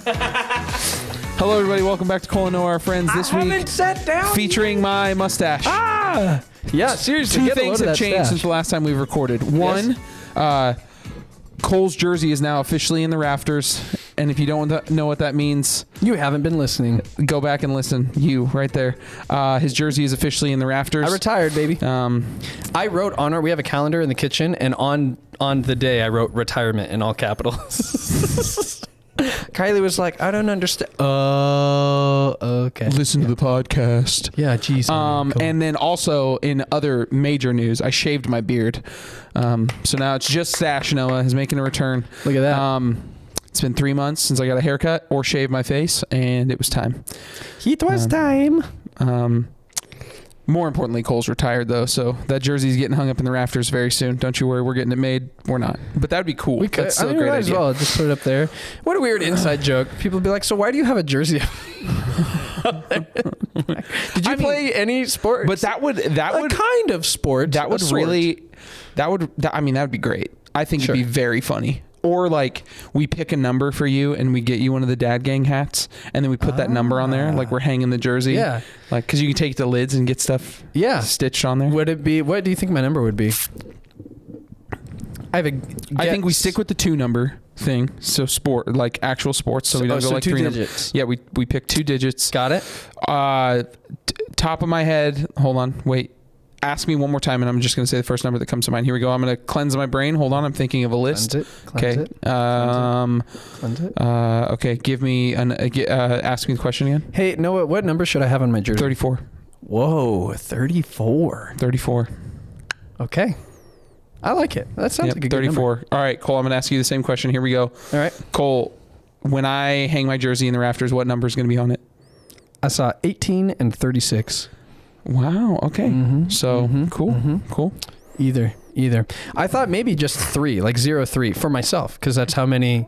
Hello, everybody. Welcome back to Cole and Noah, our friends. This week, sat down featuring my mustache. Yeah, seriously. Two things have changed since the last time we recorded. One, Cole's jersey is now officially in the rafters. And if you don't know what that means, you haven't been listening. Go back and listen. You, right there. His jersey is officially in the rafters. I retired, baby. I wrote on we have a calendar in the kitchen, and on the day I wrote retirement in all capitals. Kylie was like, I don't understand. Oh, okay. Listen to the podcast. Yeah, geez. And then also in other major news, I shaved my beard. So now it's just Stash Noah is making a return. Look at that. It's been 3 months since I got a haircut or shaved my face, and it was time. It was time. More importantly, Cole's retired, though, so that jersey's getting hung up in the rafters very soon. Don't you worry, we're getting it made. We're not. But that would be cool. We could. That's still a great idea. As well. Just put it up there. What a weird inside joke. People would be like, so why do you have a jersey up? Did you play any sport? But that would kind of sport. That would be great. I think it'd be very funny. Or like we pick a number for you and we get you one of the Dad Gang hats and then we put that number on there like we're hanging the jersey. Yeah. Like because you can take the lids and get stuff stitched on there. Would it be? What do you think my number would be? I think we stick with the 2 number thing. So sport, like actual sports. So we don't go like 3 digits. Yeah, we pick 2 digits. Got it. Top of my head. Hold on. Wait. Ask me one more time, and I'm just going to say the first number that comes to mind. Here we go. I'm going to cleanse my brain. Hold on. I'm thinking of a list. Cleanse it. Okay. Give me ask me the question again. Hey, Noah, what number should I have on my jersey? 34. Whoa, 34. 34. Okay. I like it. That sounds like a 34. Good number. All right, Cole, I'm going to ask you the same question. Here we go. All right. Cole, when I hang my jersey in the rafters, what number is going to be on it? I saw 18 and 36. Wow. Okay. Mm-hmm. So cool. Mm-hmm. Cool. Either. I thought maybe just 3, like 0-3 for myself, because that's how many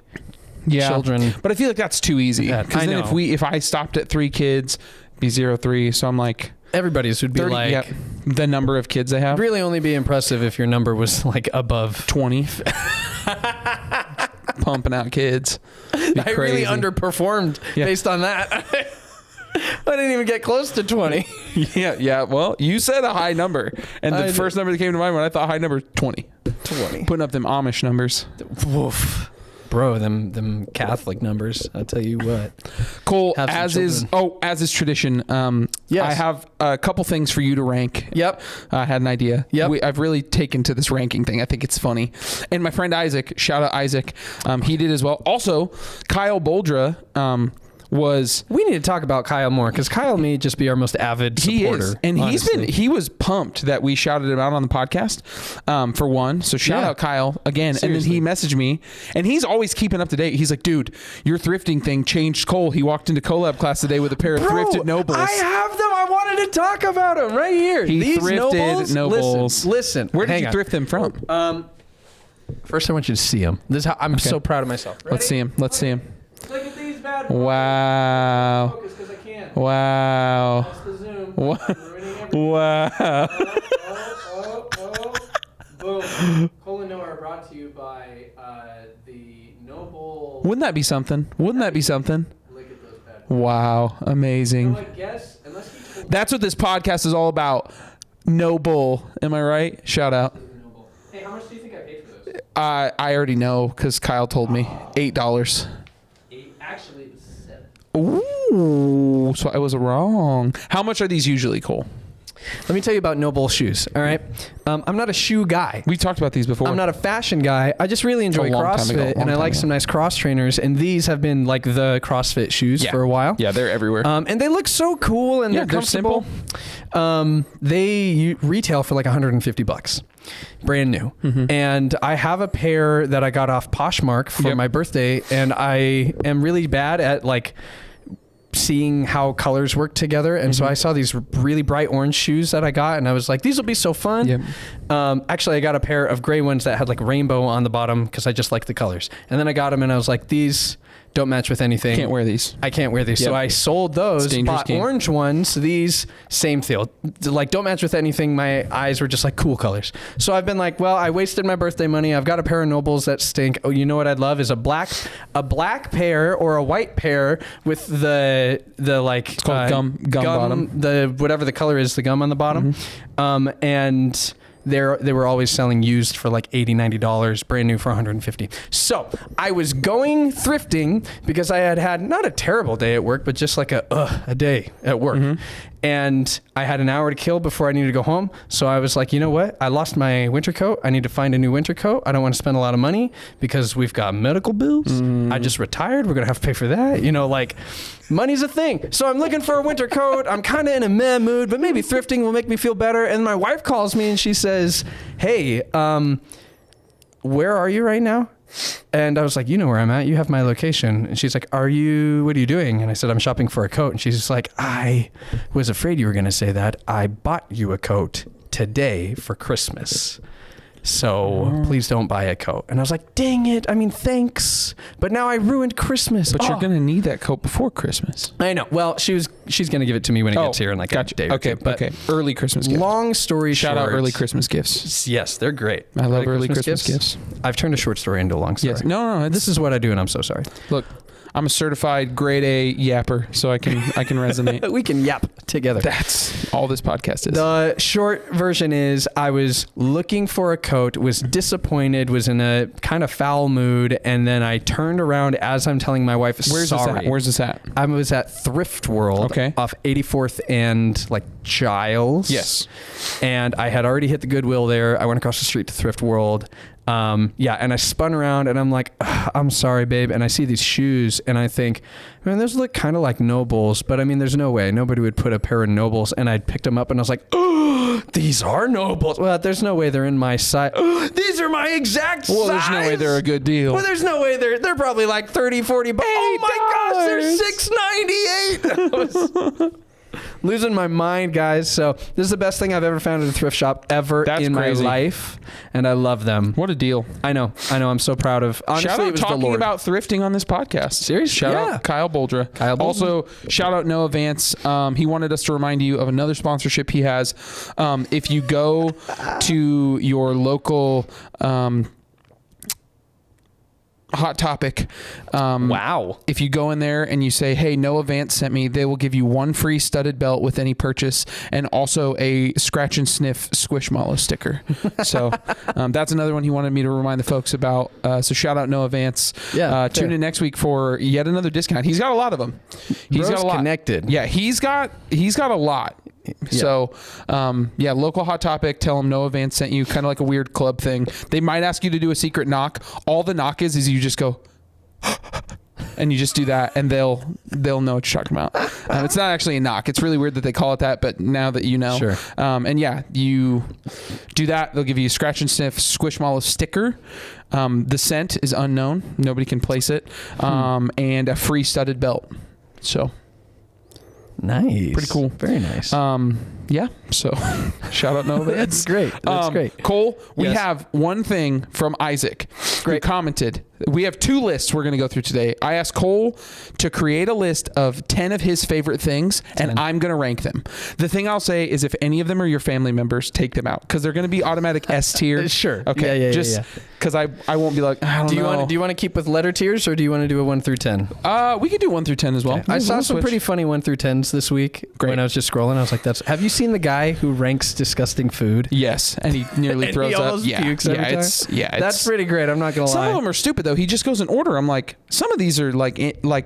children. But I feel like that's too easy. Because then if I stopped at 3 kids, it'd be 0-3. So I'm like everybody's would be 30, like the number of kids I have. Really only be impressive if your number was like above 20. Pumping out kids. I really underperformed based on that. I didn't even get close to 20. Yeah. Well, you said a high number. And the first number that came to mind when I thought high number, 20. 20. Putting up them Amish numbers. Woof. Bro, them Catholic numbers. I'll tell you what. Cole, as is tradition, I have a couple things for you to rank. Yep. I had an idea. Yep. I've really taken to this ranking thing. I think it's funny. And my friend Isaac, shout out Isaac, he did as well. Also, Kyle Boldra, we need to talk about Kyle more, because Kyle may just be our most avid supporter. He is, and honestly. he was pumped that we shouted him out on the podcast, for one. So shout out Kyle again. Seriously. And then he messaged me, and he's always keeping up to date. He's like, dude, your thrifting thing changed Cole. He walked into collab class today with a pair of thrifted Nobles. I have them. I wanted to talk about them right here. These thrifted Nobles. Listen. Where did you thrift them from? First, I want you to see them. This is how I'm so proud of myself. Ready? Let's see him. Look at these bad boys. Wow. Focus, 'cause I can. Wow. That's the zoom. Wow. Boom. Cole and Noah are brought to you by the Noble. Wouldn't that be something? Look at those bad boys. Wow. Amazing. So I guess, that's what this podcast is all about. Noble. Am I right? Shout out. Hey, how much do you think I paid for those? I already know, because Kyle told me. $8. Actually, it was 7. Ooh, so I was wrong. How much are these usually, Cole? Let me tell you about Noble shoes, all right? I'm not a shoe guy. We've talked about these before. I'm not a fashion guy. I just really enjoy CrossFit, and I like some nice cross trainers, and these have been like the CrossFit shoes for a while. Yeah, they're everywhere. And they look so cool, and they're comfortable. They retail for like $150. Brand new. Mm-hmm. And I have a pair that I got off Poshmark for my birthday, and I am really bad at like seeing how colors work together, and so I saw these really bright orange shoes that I got, and I was like, these will be so fun. Actually, I got a pair of gray ones that had like rainbow on the bottom because I just like the colors, and then I got them and I was like, these don't match with anything. Can't wear these. I can't wear these. Yep. So I sold those, bought game. orange ones. These, same feel. Like, don't match with anything. My eyes were just like cool colors. So I've been like, well, I wasted my birthday money. I've got a pair of Nobles that stink. Oh, you know what I'd love is a black pair or a white pair with the like it's called gum bottom. The whatever the color is, the gum on the bottom. And they were always selling used for like $80-$90, brand new for $150. So I was going thrifting because I had not a terrible day at work, but just like a day at work. And I had an hour to kill before I needed to go home. So I was like, you know what? I lost my winter coat. I need to find a new winter coat. I don't want to spend a lot of money because we've got medical bills. I just retired. We're going to have to pay for that. You know, like money's a thing. So I'm looking for a winter coat. I'm kind of in a meh mood, but maybe thrifting will make me feel better. And my wife calls me and she says, hey, where are you right now? And I was like, you know where I'm at. You have my location. And she's like, what are you doing? And I said, I'm shopping for a coat. And she's just like, I was afraid you were going to say that. I bought you a coat today for Christmas. So please don't buy a coat. And I was like, dang it. I mean, thanks. But now I ruined Christmas. But you're going to need that coat before Christmas. I know. Well, she's going to give it to me when it gets here in like a day or two. Okay. Early Christmas gift. Long story short. Shout out early Christmas gifts. Yes, they're great. I love early Christmas gifts. I've turned a short story into a long story. Yes. No. This is what I do, and I'm so sorry. Look, I'm a certified grade A yapper, so I can resonate. We can yap together. That's all this podcast is. The short version is I was looking for a coat, was disappointed, was in a kind of foul mood, and then I turned around as I'm telling my wife, sorry. Where's this at? I was at Thrift World off 84th and like Giles. Yes. And I had already hit the Goodwill there. I went across the street to Thrift World. And I spun around and I'm like, I'm sorry, babe. And I see these shoes and I think, man, those look kind of like Nobles, but I mean, there's no way nobody would put a pair of Nobles. And I picked them up and I was like, oh, these are Nobles. Well, there's no way they're in my size. These are my exact size. Well, there's no way they're a good deal. Well, there's no way they're probably like $30-$40. Oh my gosh, they're $6.98. Losing my mind, guys. So this is the best thing I've ever found at a thrift shop ever in my life, and I love them. What a deal! I know. I'm so proud of. Honestly, shout out it was talking the Lord. about thrifting on this podcast. Seriously, shout out Kyle Boldra. Also, shout out Noah Vance. He wanted us to remind you of another sponsorship he has. If you go to your local Hot Topic. Wow. If you go in there and you say, hey, Noah Vance sent me, they will give you one free studded belt with any purchase and also a scratch and sniff Squishmallow sticker. So that's another one he wanted me to remind the folks about. So shout out Noah Vance. Yeah. Tune in next week for yet another discount. He's got a lot of them. He's got a lot. Connected. Yeah, he's got a lot. Yeah. So, local Hot Topic, tell them Noah Vance sent you, kind of like a weird club thing. They might ask you to do a secret knock. All the knock is you just go, and you just do that, and they'll know what you're talking about. It's not actually a knock. It's really weird that they call it that, but now that you know. Sure. You do that, they'll give you a scratch and sniff Squishmallow sticker. The scent is unknown. Nobody can place it. And a free studded belt. So... nice. Pretty cool. Very nice. So shout out Noah Vance. That's great. That's great. Cole, we have one thing from Isaac who commented. We have two lists we're going to go through today. I asked Cole to create a list of 10 of his favorite things, and I'm going to rank them. The thing I'll say is if any of them are your family members, take them out because they're going to be automatic S tier. Sure. Okay. Yeah. Just because I won't be like, I don't know. Do you want to keep with letter tiers or do you want to do a 1 through 10? We could do 1 through 10 as well. Okay. I saw some pretty funny 1 through 10s this week. Great. When I was just scrolling. I was like, have you seen the guy who ranks disgusting food? Yes. And he nearly throws up. Pukes every time. That's pretty great. I'm not going to lie. Some of them are stupid though. He just goes in order. I'm like, some of these are like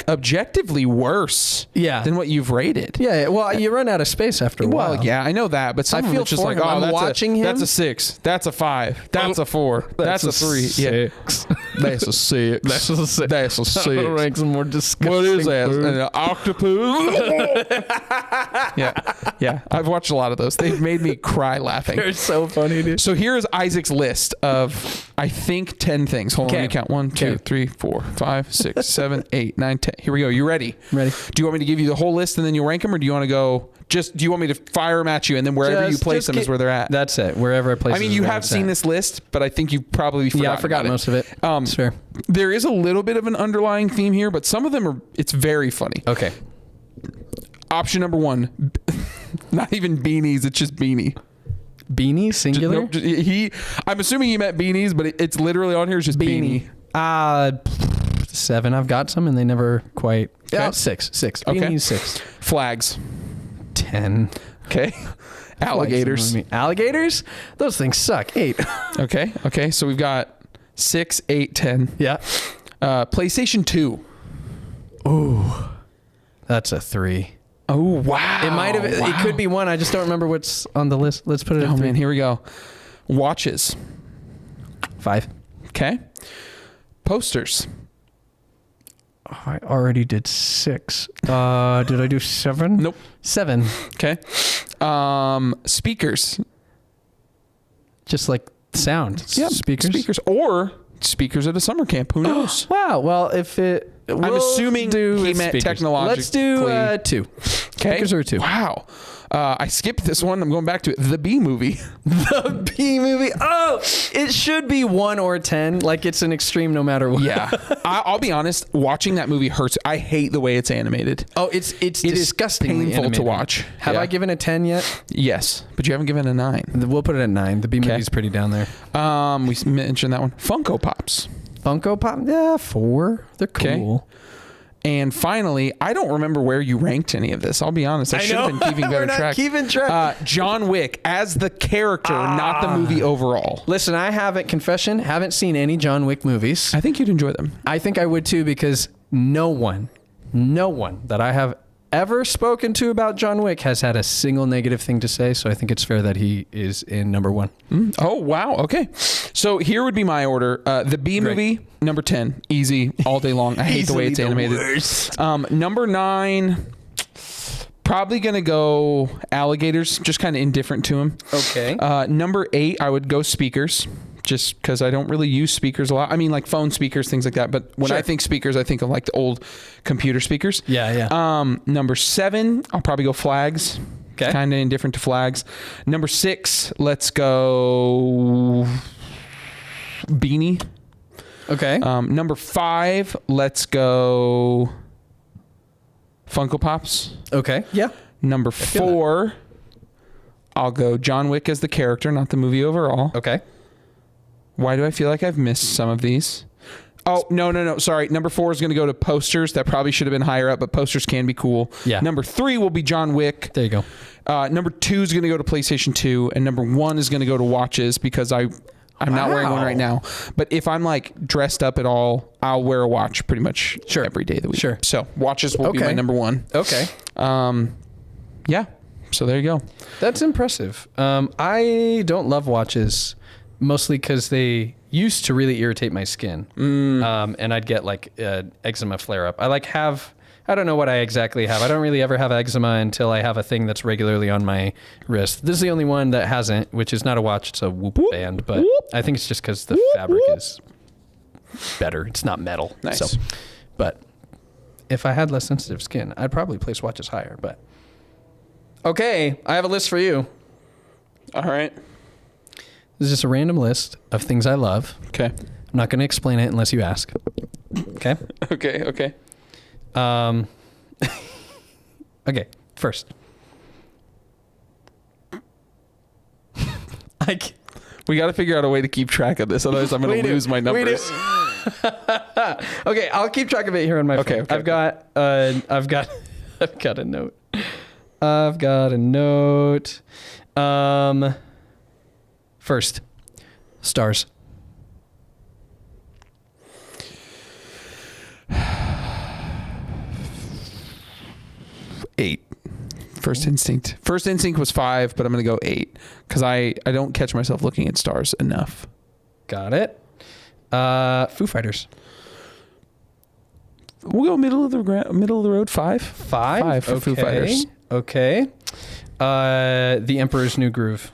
objectively worse than what you've rated. Yeah. Well, you run out of space after a while. Well, yeah, I know that, but some of them it's just like, I'm watching him. That's a 6. That's a 5. That's a 4. That's a 3. 6. Yeah. That's a 6. That's a 6. That's a 6. I'm gonna rank some more disgusting. What is that? Food. An octopus? Yeah. I've watched a lot of those. They've made me cry laughing. They're so funny, dude. So here's Isaac's list of, I think, 10 things. Hold on, let me count. 1, 2, 3, 4, 5, 6, 7, 8, 9, 10. Here we go. You ready? I'm ready. Do you want me to give you the whole list and then you'll rank them, or do you want to go Just, do you want me to fire them at you, and then wherever you place them is where they're at? That's it. Wherever I place them. I mean, you have seen this list, but I think you've probably forgotten. Yeah, I forgot most of it. Sure. There is a little bit of an underlying theme here, but some of them it's very funny. Okay. Option number 1, not even beanies, it's just beanie. Beanie, singular? I'm assuming he meant beanies, but it's literally on here, it's just beanie. 7. I've got some and they never quite. Okay. Yeah, 6. Okay. Beanies, 6. Flags. 10. Okay. Alligators. Alligators? Those things suck. 8. Okay. So we've got 6, 8, 10. Yeah. PlayStation 2. Ooh. That's a 3. Oh, wow. It might have. Wow. It could be 1. I just don't remember what's on the list. Let's put it at 3. Man, here we go. Watches. 5. Okay. Posters. Oh, I already did 6. Did I do 7? Nope. 7. Okay. Speakers. Just like sound. Yeah. Speakers. Or speakers at a summer camp. Who knows? Wow. Well, if it... I'm assuming he meant speakers. technologically. Let's do 2. Okay. Speakers are 2. Wow. I skipped this one. I'm going back to it. The Bee Movie. The Bee Movie. Oh, it should be 1 or 10. Like, it's an extreme no matter what. Yeah. I'll be honest. Watching that movie hurts. I hate the way it's animated. Oh, it's disgustingly painful animated to watch. Have I given a 10 yet? Yes, but you haven't given a 9. We'll put it at 9. The Bee Movie's pretty down there. We mentioned that one. Funko Pops. Funko Pop? Yeah, 4. They're cool. Okay. And finally, I don't remember where you ranked any of this. I'll be honest. I should have been keeping better track. Keeping track. John Wick as the character, not the movie overall. Listen, I haven't seen any John Wick movies. I think you'd enjoy them. I think I would too, because no one that I have ever spoken to about John Wick has had a single negative thing to say. So I think it's fair that he is in number 1. Oh, wow. Okay. So here would be my order. The Bee Movie, number 10. Easy, all day long. I hate the way it's animated. Number 9, probably going to go Alligators. Just kind of indifferent to him. Okay. Number 8, I would go Speakers. Just because I don't really use speakers a lot. I mean, like phone speakers, things like that. But when I think speakers, I think of like the old computer speakers. Yeah. Number 7, I'll probably go Flags. Okay. Kind of indifferent to Flags. Number 6, let's go Beanie. Okay. Number 5, let's go Funko Pops. Okay. Yeah. Number 4, I'll go John Wick as the character, not the movie overall. Okay. Why do I feel like I've missed some of these? Oh, no. Sorry. Number 4 is going to go to posters. That probably should have been higher up, but posters can be cool. Yeah. Number 3 will be John Wick. There you go. Number 2 is going to go to PlayStation 2, and number 1 is going to go to watches because I'm not wearing one right now. But if I'm like dressed up at all, I'll wear a watch pretty much every day of the week. Sure. So watches will be my number 1. Okay. Yeah. So there you go. That's impressive. I don't love watches. Mostly because they used to really irritate my skin. And I'd get like eczema flare up. I don't know what I exactly have. I don't really ever have eczema until I have a thing that's regularly on my wrist. This is the only one that hasn't, which is not a watch. It's a Whoop band. But I think it's just because the fabric is better. It's not metal. Nice. So, but if I had less sensitive skin, I'd probably place watches higher. But okay, I have a list for you. All right. This is just a random list of things I love. Okay. I'm not going to explain it unless you ask. Okay? Okay. Okay, first. We got to figure out a way to keep track of this. Otherwise, I'm going to lose my numbers. Okay, I'll keep track of it here on my phone. Okay. I've got a note. I've got a note. First, stars. Eight. First instinct. First instinct was 5, but I'm going to go 8 because I don't catch myself looking at stars enough. Got it. Foo Fighters. We'll go middle of the road. 5. 5 for Foo Fighters. Okay. The Emperor's New Groove.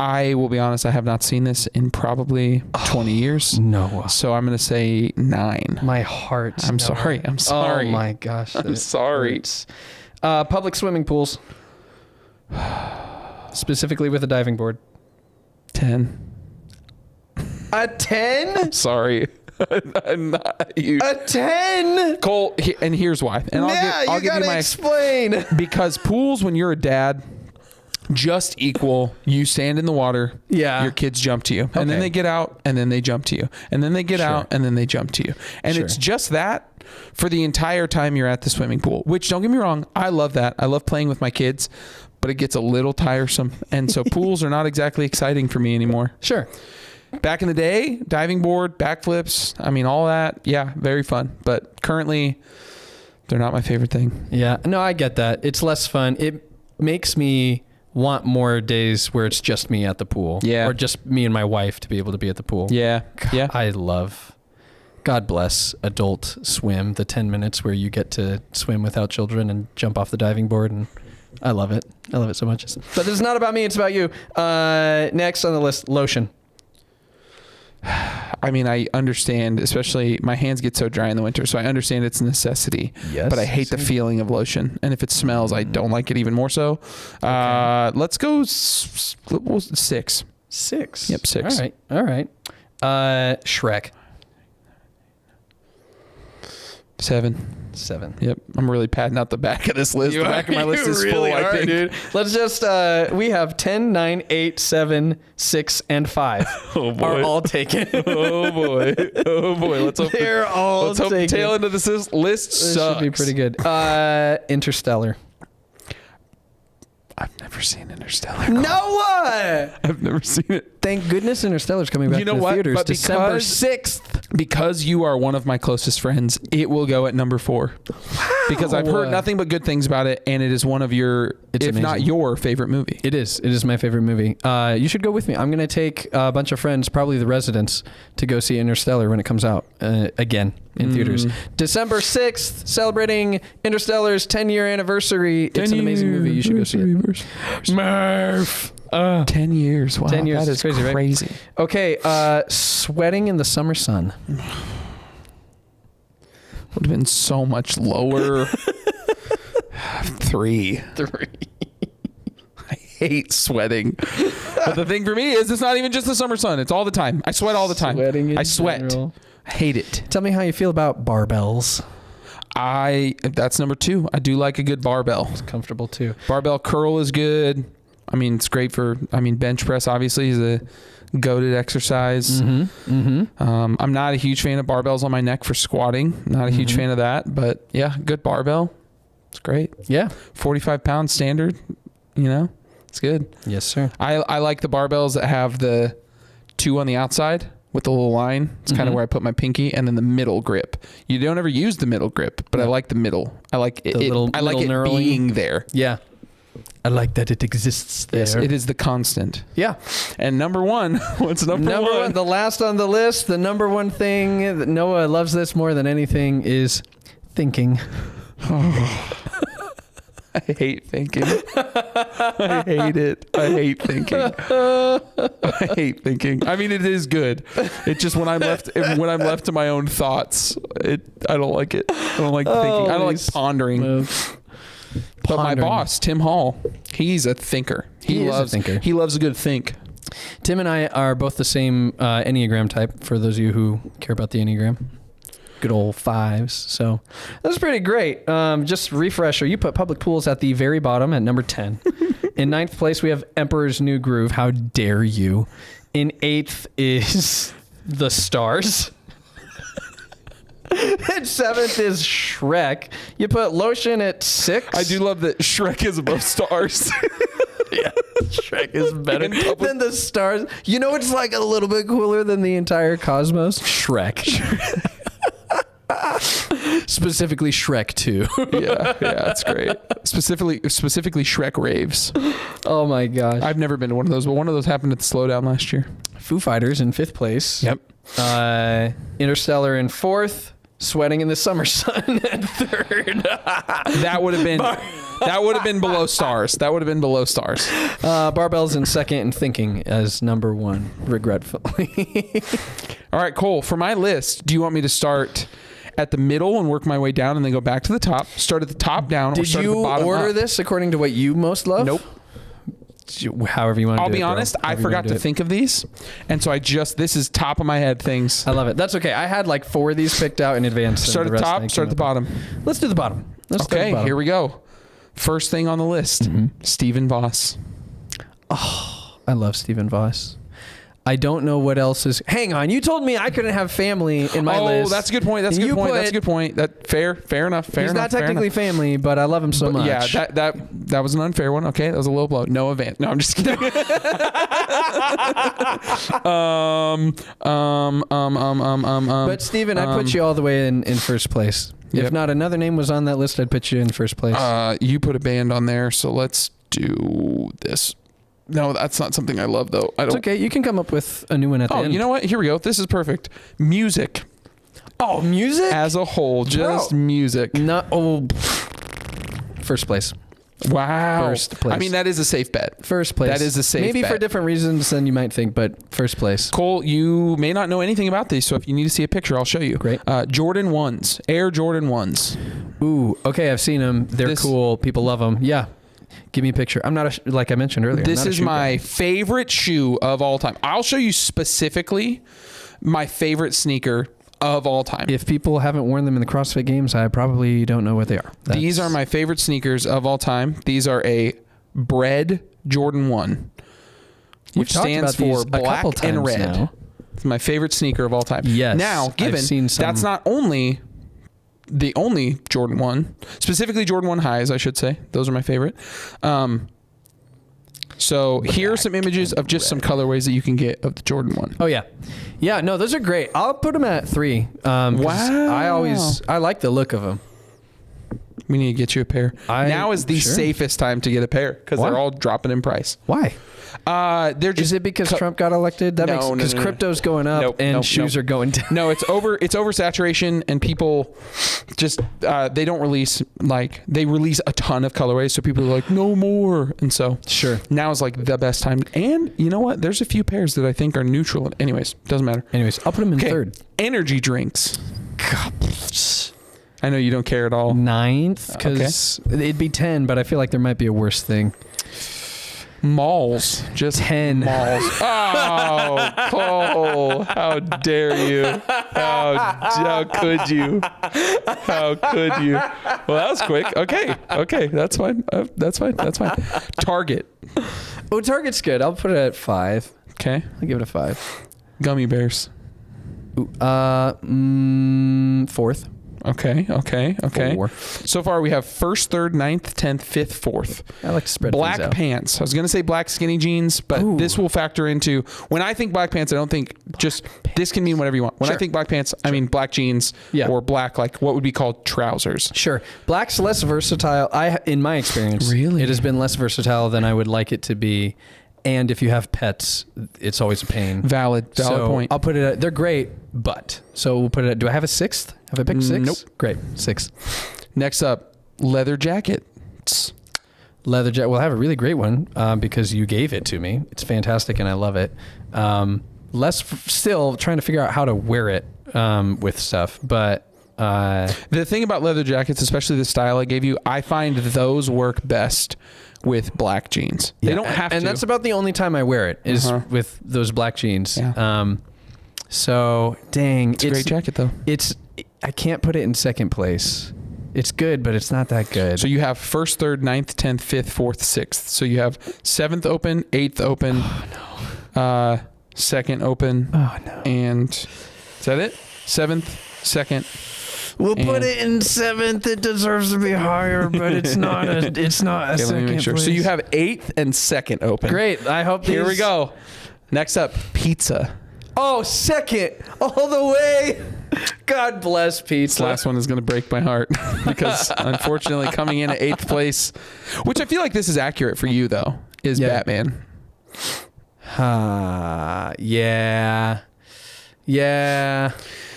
I will be honest, I have not seen this in probably 20 years. No. So I'm going to say 9. My heart. I'm sorry. Oh my gosh. I'm sorry. Public swimming pools. Specifically with a diving board. 10. A 10? Sorry. I'm not huge. A 10? Cole, and here's why. And I'll give you my explain. Because pools, when you're a dad, just equal you stand in the water, your kids jump to you, and then they get out, and then they jump to you, and then they get out, and then they jump to you, and it's just that for the entire time you're at the swimming pool. Which, don't get me wrong, I love that. I love playing with my kids, but it gets a little tiresome, and so pools are not exactly exciting for me anymore. Sure. Back in the day, diving board, backflips, I mean, all that, very fun. But currently, they're not my favorite thing. Yeah, no, I get that. It's less fun. It makes me want more days where it's just me at the pool. Yeah. Or just me and my wife to be able to be at the pool. Yeah. Yeah. I love, God bless, adult swim, the 10 minutes where you get to swim without children and jump off the diving board. And I love it. I love it so much. But it's not about me. It's about you. Next on the list, lotion. I mean, I understand, especially my hands get so dry in the winter, so I understand it's a necessity. Yes. But I hate the feeling of lotion. And if it smells, I don't like it even more so. Let's go 6. 6. Yep, 6. All right. Shrek. 7. Yep. I'm really padding out the back of this list. The back of my list is really full, I think. Dude. Let's just, we have 10, 9, 8, 7, 6, and 5 are all taken. Oh, boy. Let's hope They're all taken. the tail end of this list This sucks. should be pretty good. Interstellar. I've never seen Interstellar. No! I've never seen it. Thank goodness Interstellar's coming back to the theaters. But December 6th. Because you are one of my closest friends, it will go at number 4. Wow. Because I've heard nothing but good things about it, and it is one of your, not your favorite movie. It is. It is my favorite movie. You should go with me. I'm going to take a bunch of friends, probably the residents, to go see Interstellar when it comes out again in theaters. December 6th, celebrating Interstellar's 10-year anniversary. It's an amazing movie. You should go see it. Murph. 10 years. Wow. 10 years. That is crazy. Right? Okay. Sweating in the summer sun. Would have been so much lower. 3. I hate sweating. But the thing for me is it's not even just the summer sun. It's all the time. I sweat all the time. I sweat. General. I hate it. Tell me how you feel about barbells. That's number 2. I do like a good barbell. It's comfortable too. Barbell curl is good. I mean, it's great for, bench press obviously is a goated exercise. I'm not a huge fan of barbells on my neck for squatting. Not a huge fan of that, but yeah, good barbell. It's great. Yeah. 45 pound standard, it's good. Yes, sir. I like the barbells that have the 2 on the outside with the little line. It's kind of where I put my pinky, and then the middle grip. You don't ever use the middle grip, but I like the middle. I like it. I like it being there. Yeah. I like that it exists there. Yes, it is the constant. Yeah. And number 1, what's number 1? The last on the list, the number 1 thing that Noah loves this more than anything is thinking. I hate thinking. I hate it. I hate thinking. I hate thinking. I mean, it is good. It's just when I'm left to my own thoughts, I don't like it. I don't like thinking. I don't like pondering. But my boss, Tim Hall, he's a thinker. He loves a thinker. He loves a good think. Tim and I are both the same Enneagram type, for those of you who care about the Enneagram. Good old 5s. So that's pretty great. Just refresher, you put public pools at the very bottom at number 10. In 9th place, we have Emperor's New Groove. How dare you? In 8th is The Stars. And 7th is Shrek. You put Lotion at 6. I do love that Shrek is above Stars. Yeah, Shrek is better than The Stars. You know what's like a little bit cooler than the entire cosmos? Shrek. Specifically Shrek 2. yeah, that's great. Specifically Shrek raves. Oh my gosh. I've never been to one of those, but one of those happened at the Slowdown last year. Foo Fighters in 5th place. Yep. Interstellar in 4th. Sweating in the Summer Sun at 3rd. That would have been below Stars. That would have been below Stars. Barbells in 2nd and Thinking as number 1, regretfully. All right, Cole, for my list, do you want me to start at the middle and work my way down, and then go back to the top. Start at the top down. Did you order this according to what you most love? Nope. However you want to do it. I'll be honest, I forgot to think of these. And so this is top of my head things. I love it. That's okay. I had like 4 of these picked out in advance. Start at the top, start at the bottom. Let's do the bottom. Okay, here we go. First thing on the list, Stephen Voss. Oh, I love Stephen Voss. I don't know what else is. Hang on, you told me I couldn't have family in my list. Oh, that's a good point. That's a good point. That's a good point. Fair enough. He's not technically family, but I love him so much. Yeah, that was an unfair one. Okay, that was a low blow. Noah Van. No, I'm just kidding. But Steven, I'd put you all the way in first place. Yep. If not another name was on that list, I'd put you in first place. You put a band on there, so let's do this. No, that's not something I love, though. It's okay. You can come up with a new one at the end. Oh, you know what? Here we go. This is perfect. Music. Oh, music? As a whole. Just music. First place. Wow. First place. I mean, that is a safe bet. First place. That is a safe bet. Maybe for different reasons than you might think, but first place. Cole, you may not know anything about these, so if you need to see a picture, I'll show you. Great. Jordan 1s. Air Jordan 1s. Ooh, okay. I've seen them. They're cool. People love them. Yeah. Give me a picture. I'm not like I mentioned earlier. This is my favorite shoe of all time. I'll show you specifically my favorite sneaker of all time. If people haven't worn them in the CrossFit Games, I probably don't know what they are. These are my favorite sneakers of all time. These are a Bread Jordan 1, which stands for black and red. Now. It's my favorite sneaker of all time. Yes. Now, given that's not only the only Jordan 1, specifically Jordan 1 highs, I should say. Those are my favorite. So here are some images of just some colorways that you can get of the Jordan 1. Oh, yeah. Yeah, no, those are great. I'll put them at 3. Wow. I like the look of them. We need to get you a pair. Now is the safest time to get a pair because they're all dropping in price. Why? Is it because Trump got elected? Because crypto's going up and shoes are going down. No, it's oversaturation, and people just they don't release they release a ton of colorways, so people are like, no more. And so now is like the best time. And you know what? There's a few pairs that I think are neutral. Anyways, doesn't matter. Anyways, I'll put them in third. Energy drinks. God. I know you don't care at all. 9th, because it'd be 10, but I feel like there might be a worse thing. Malls. Just 10. Malls. Oh, Cole. How dare you? How could you? How could you? Well, that was quick. Okay. That's fine. That's fine. Target. Oh, Target's good. I'll put it at 5. Okay. I'll give it a 5. Gummy bears. 4th. Okay. 4. So far, we have 1st, 3rd, 9th, 10th, 5th, 4th. I like to spread black things out. pants. I was going to say black skinny jeans, but this will factor into when I think black pants. I don't think this can mean whatever you want. When I think black pants, I mean black jeans or black what would be called trousers. Sure, black's less versatile. In my experience, really, it has been less versatile than I would like it to be. And if you have pets, it's always a pain. Valid point. I'll put it at, they're great, but we'll put it at, do I have a 6th? Have I picked 6? Nope. Great, 6. Next up, leather jackets. Leather jacket. Well, I have a really great one because you gave it to me. It's fantastic and I love it. Still trying to figure out how to wear it with stuff, but the thing about leather jackets, especially the style I gave you, I find those work best with black jeans. They don't have to. And that's about the only time I wear it is with those black jeans. Yeah. So dang, it's a great jacket though. I can't put it in second place. It's good, but it's not that good. So you have 1st, 3rd, 9th, 10th, 5th, 4th, 6th. So you have 7th open, 8th open, 2nd open. Oh no. And is that it? 7th, 2nd. We'll put it in 7th. It deserves to be higher, but it's not a second let me make sure. place. So you have 8th and 2nd open. Great. I hope Here we go. Next up, pizza. Oh, 2nd all the way. God bless pizza. This last one is going to break my heart because unfortunately coming in at 8th place, which I feel like this is accurate for you though, is Batman. Yeah.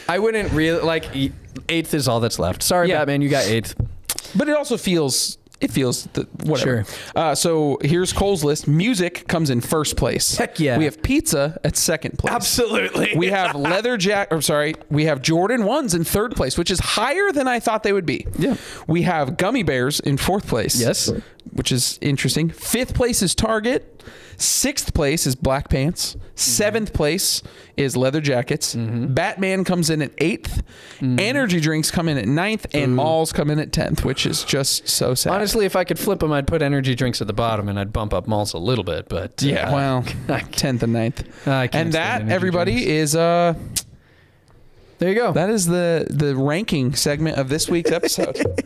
I wouldn't really 8th is all that's left. Sorry, Batman, you got 8th. But it also feels it feels whatever. Sure. So here's Cole's list. Music comes in first place. Heck yeah. We have pizza at second place. Absolutely. We have we have Jordan 1s in third place, which is higher than I thought they would be. Yeah. We have gummy bears in fourth place. Yes. Which is interesting. Fifth place is Target. Sixth place is black pants. Seventh place is leather jackets. Batman comes in at eighth. Energy drinks come in at ninth, and malls come in at 10th, which is just so sad. Honestly, if I could flip them, I'd put energy drinks at the bottom and I'd bump up malls a little bit. But 10th and 9th. And that, everybody, drinks. is there you go. that is the ranking segment of this week's episode.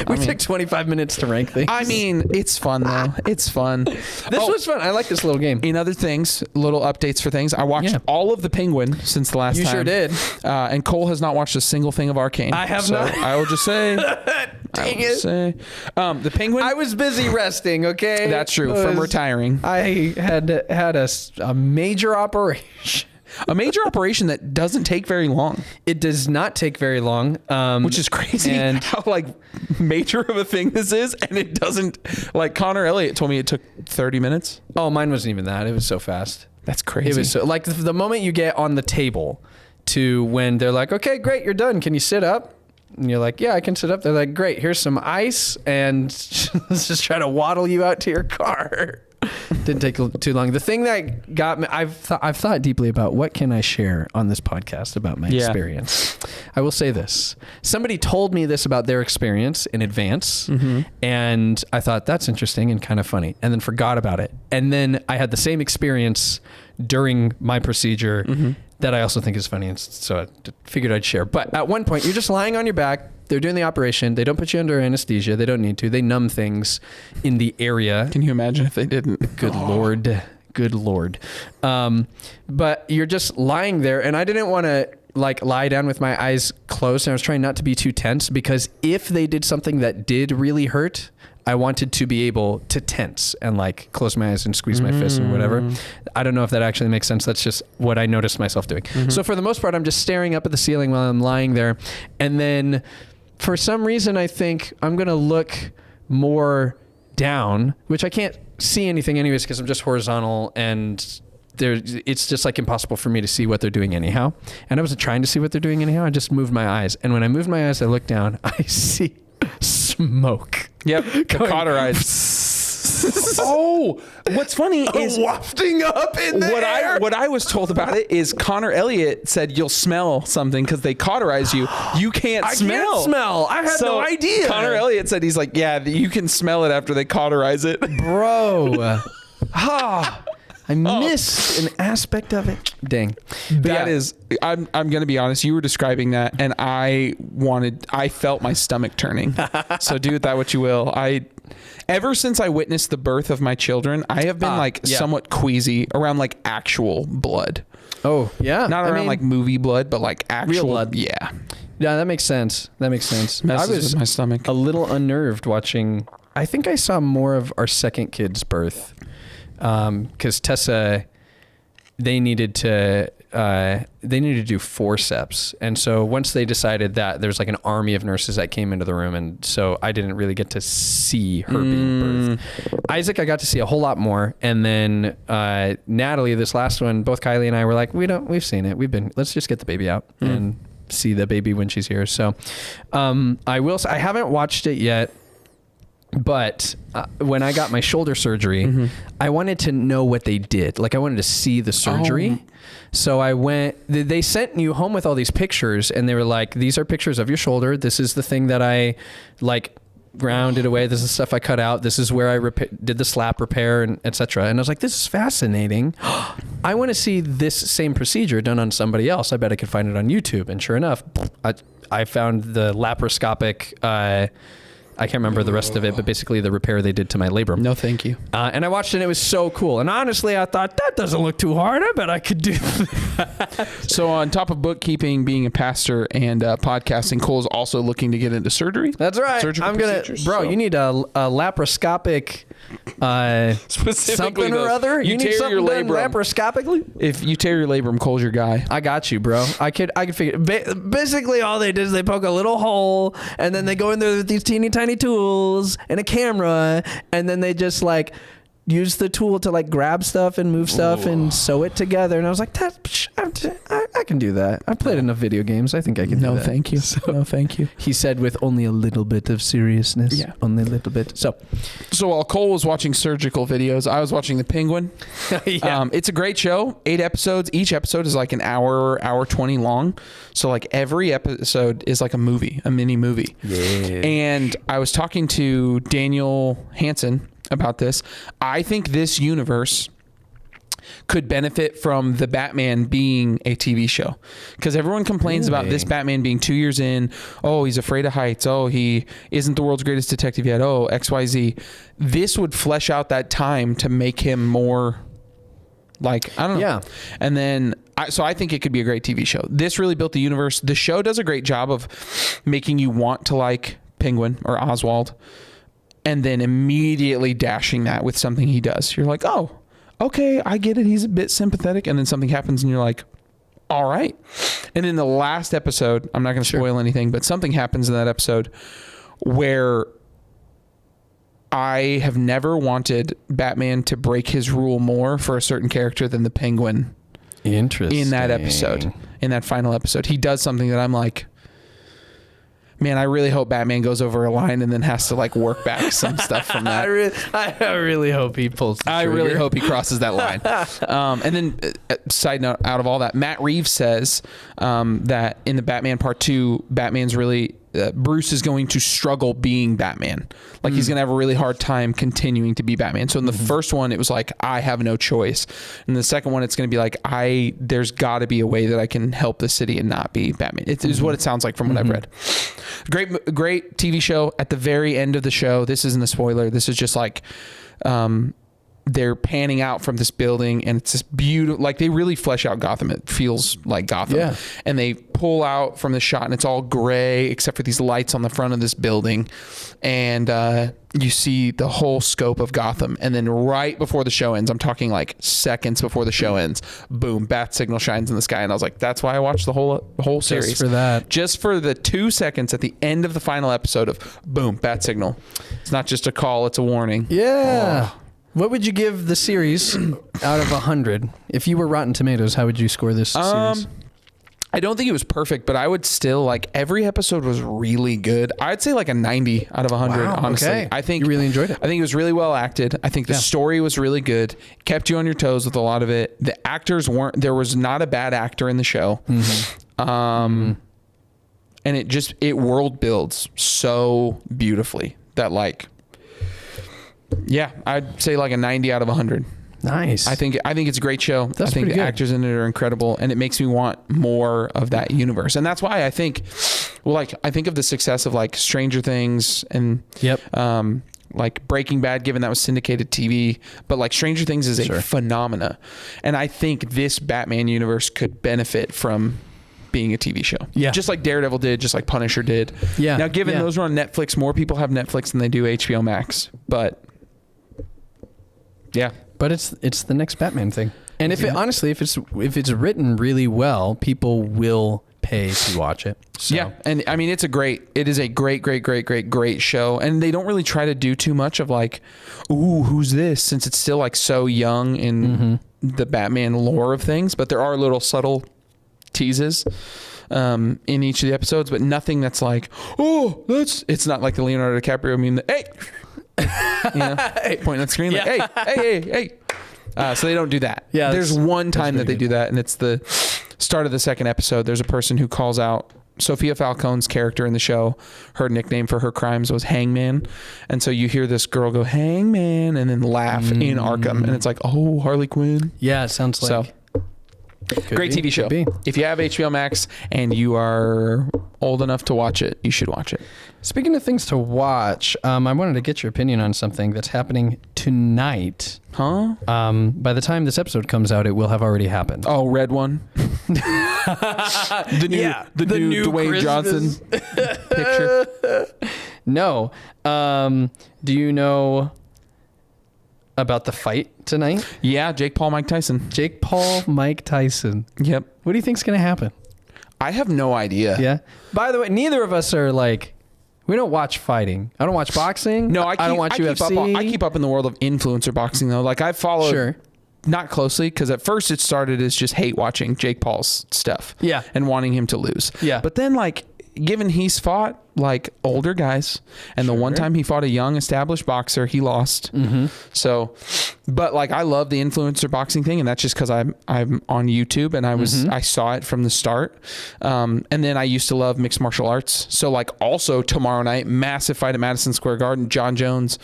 We took 25 minutes to rank things. I mean, it's fun though. It's fun. This was fun. I like this little game. In other things, little updates for things. I watched all of The Penguin since the last time. You sure did. And Cole has not watched a single thing of Arcane. I have not. I will just say. Dang it. The Penguin. I was busy resting, okay? That's true. From retiring. I had a major operation. A major operation that doesn't take very long. It does not take very long. Which is crazy and how major of a thing this is. And it doesn't, Connor Elliott told me it took 30 minutes. Oh, mine wasn't even that. It was so fast. That's crazy. It was so, the moment you get on the table to when they're like, okay, great, you're done. Can you sit up? And you're like, yeah, I can sit up. They're like, great, here's some ice. And let's just try to waddle you out to your car. Didn't take too long. The thing that got me, I've thought deeply about what can I share on this podcast about my experience. I will say this. Somebody told me this about their experience in advance, and I thought that's interesting and kind of funny, and then forgot about it. And then I had the same experience during my procedure that I also think is funny, and so I figured I'd share. But at one point, you're just lying on your back. They're doing the operation. They don't put you under anesthesia. They don't need to. They numb things in the area. Can you imagine if they didn't? Good Lord. Good Lord. But you're just lying there. And I didn't want to lie down with my eyes closed. And I was trying not to be too tense because if they did something that did really hurt, I wanted to be able to tense and close my eyes and squeeze my fist and whatever. I don't know if that actually makes sense. That's just what I noticed myself doing. So for the most part, I'm just staring up at the ceiling while I'm lying there. And then for some reason, I think I'm going to look more down, which I can't see anything anyways because I'm just horizontal and it's just impossible for me to see what they're doing anyhow. And I wasn't trying to see what they're doing anyhow. I just moved my eyes. And when I moved my eyes, I look down, I see smoke. Yep. The cauterized. Oh, what's funny is wafting up in the air. What I was told about it is Connor Elliott said you'll smell something because they cauterize you. You can't smell. I can't smell. I had no idea. Connor Elliott said he's you can smell it after they cauterize it. Bro. I missed an aspect of it. Dang. That is, I'm going to be honest. You were describing that and I felt my stomach turning. So do with that what you will. Ever since I witnessed the birth of my children, I have been somewhat queasy around actual blood. Oh, yeah. Not around movie blood, but actual real blood. Yeah. Yeah, that makes sense. I was with my stomach. A little unnerved watching. I think I saw more of our second kid's birth. Because Tessa, they needed to do forceps, and so once they decided that, there's an army of nurses that came into the room, and so I didn't really get to see her being birthed. Isaac, I got to see a whole lot more, and then Natalie, this last one, both Kylie and I were like, we've seen it, let's just get the baby out and see the baby when she's here. So I haven't watched it yet. But when I got my shoulder surgery, I wanted to know what they did. I wanted to see the surgery. So I went, they sent you home with all these pictures and they were like, these are pictures of your shoulder. This is the thing that I grounded away. This is the stuff I cut out. This is where I did the slap repair and etc. And I was like, this is fascinating. I want to see this same procedure done on somebody else. I bet I could find it on YouTube. And sure enough, I found the laparoscopic, I can't remember the rest of it, but basically the repair they did to my labrum. No, thank you. And I watched it and it was so cool. And honestly, I thought, that doesn't look too hard. I bet I could do that. So on top of bookkeeping, being a pastor, and podcasting, Cole's also looking to get into surgery. That's right. Surgical procedures. You need a laparoscopic something or other. You need something done laparoscopically? If you tear your labrum, Cole's your guy. I got you, bro. I could figure. Basically, all they did is they poke a little hole and then they go in there with these teeny tiny tiny tools and a camera, and then they just like use the tool to like grab stuff and move stuff and sew it together. And I was like, I can do that. I played enough video games. I think I can do that. No, thank you. No, thank you. He said with only a little bit of seriousness. Yeah. Only a little bit. So while Cole was watching surgical videos, I was watching The Penguin. Yeah. It's a great show. 8 episodes. Each episode is like an hour 20 long. So like every episode is like a mini movie. Yeah. And I was talking to Daniel Hansen about this. I think this universe could benefit from the Batman being a TV show, because everyone complains about this Batman being 2 years in. Oh, he's afraid of heights. Oh, he isn't the world's greatest detective yet. Oh, XYZ. This would flesh out that time to make him more like, I don't know. Yeah. And then so I think it could be a great TV show. This really built the universe. The show does a great job of making you want to like Penguin or Oswald, and then immediately dashing that with something he does. You're like, oh, okay, I get it. He's a bit sympathetic. And then something happens and you're like, all right. And in the last episode, I'm not going to spoil anything, but something happens in that episode where I have never wanted Batman to break his rule more for a certain character than the Penguin. Interesting. In that episode, in that final episode, he does something that I'm like, man, I really hope Batman goes over a line and then has to like work back some stuff from that. I really hope he pulls the trigger. I really hope he crosses that line. And then side note, out of all that, Matt Reeves says that in the Batman Part 2, Batman's really, Bruce is going to struggle being Batman. Like he's going to have a really hard time continuing to be Batman. So in the first one, it was like, I have no choice. In the second one, it's going to be like, there's got to be a way that I can help the city and not be Batman. It is what it sounds like from what I've read. Great TV show. At the very end of the show, this isn't a spoiler. This is just like, they're panning out from this building and it's this beautiful, like they really flesh out Gotham. It feels like Gotham. Yeah. And they pull out from the shot and it's all gray except for these lights on the front of this building. And you see the whole scope of Gotham. And then right before the show ends, I'm talking like seconds before the show ends, boom, bat signal shines in the sky. And I was like, that's why I watched the whole series. Just for that. Just for the 2 seconds at the end of the final episode of boom, bat signal. It's not just a call, it's a warning. Yeah. Oh. What would you give the series out of 100? If you were Rotten Tomatoes, how would you score this series? I don't think it was perfect, but I would still like every episode was really good. I'd say like a 90 out of 100, honestly. Okay. I think you really enjoyed it. I think it was really well acted. I think the story was really good. Kept you on your toes with a lot of it. The actors there was not a bad actor in the show. And it world builds so beautifully that like, yeah, I'd say like a 90 out of 100. Nice. I think it's a great show. I think the actors in it are incredible, and it makes me want more of that universe. And that's why I think, I think of the success of like Stranger Things and like Breaking Bad, given that was syndicated TV, but like Stranger Things is a phenomena, and I think this Batman universe could benefit from being a TV show. Yeah. Just like Daredevil did, just like Punisher did. Yeah. Now, given those are on Netflix, more people have Netflix than they do HBO Max, but yeah. But it's the next Batman thing. And if it's written really well, people will pay to watch it. So. Yeah. And I mean, it is a great show. And they don't really try to do too much of like, ooh, who's this? Since it's still like so young in the Batman lore of things, but there are little subtle teases in each of the episodes, but nothing that's like, oh, it's not like the Leonardo DiCaprio meme that, hey, point at the screen like, hey. So they don't do that. Yeah, there's one time that they do that, and it's the start of the second episode. There's a person who calls out Sophia Falcone's character in the show. Her nickname for her crimes was Hangman, and so you hear this girl go Hangman and then laugh in Arkham, and it's like, oh, Harley Quinn. Yeah, it sounds like. So, great TV show. If you have HBO Max and you are old enough to watch it, you should watch it. Speaking of things to watch, I wanted to get your opinion on something that's happening tonight. Huh? By the time this episode comes out, it will have already happened. Oh, Red One. the new Dwayne Christmas. Johnson picture. No. Do you know about the fight tonight? Yeah, Jake Paul, Mike Tyson. Yep. What do you think's going to happen? I have no idea. Yeah. By the way, neither of us are like We don't watch fighting. I don't watch boxing. No, I don't watch UFC. I keep up in the world of influencer boxing though. Like I follow. Sure. Not closely, because at first it started as just hate watching Jake Paul's stuff. Yeah. And wanting him to lose. Yeah. But then, like, given he's fought, like, older guys, and the one time he fought a young established boxer, he lost. Mm-hmm. So, but, like, I love the influencer boxing thing, and that's just because I'm on YouTube, and I saw it from the start. And then I used to love mixed martial arts. So, like, also tomorrow night, massive fight at Madison Square Garden. John Jones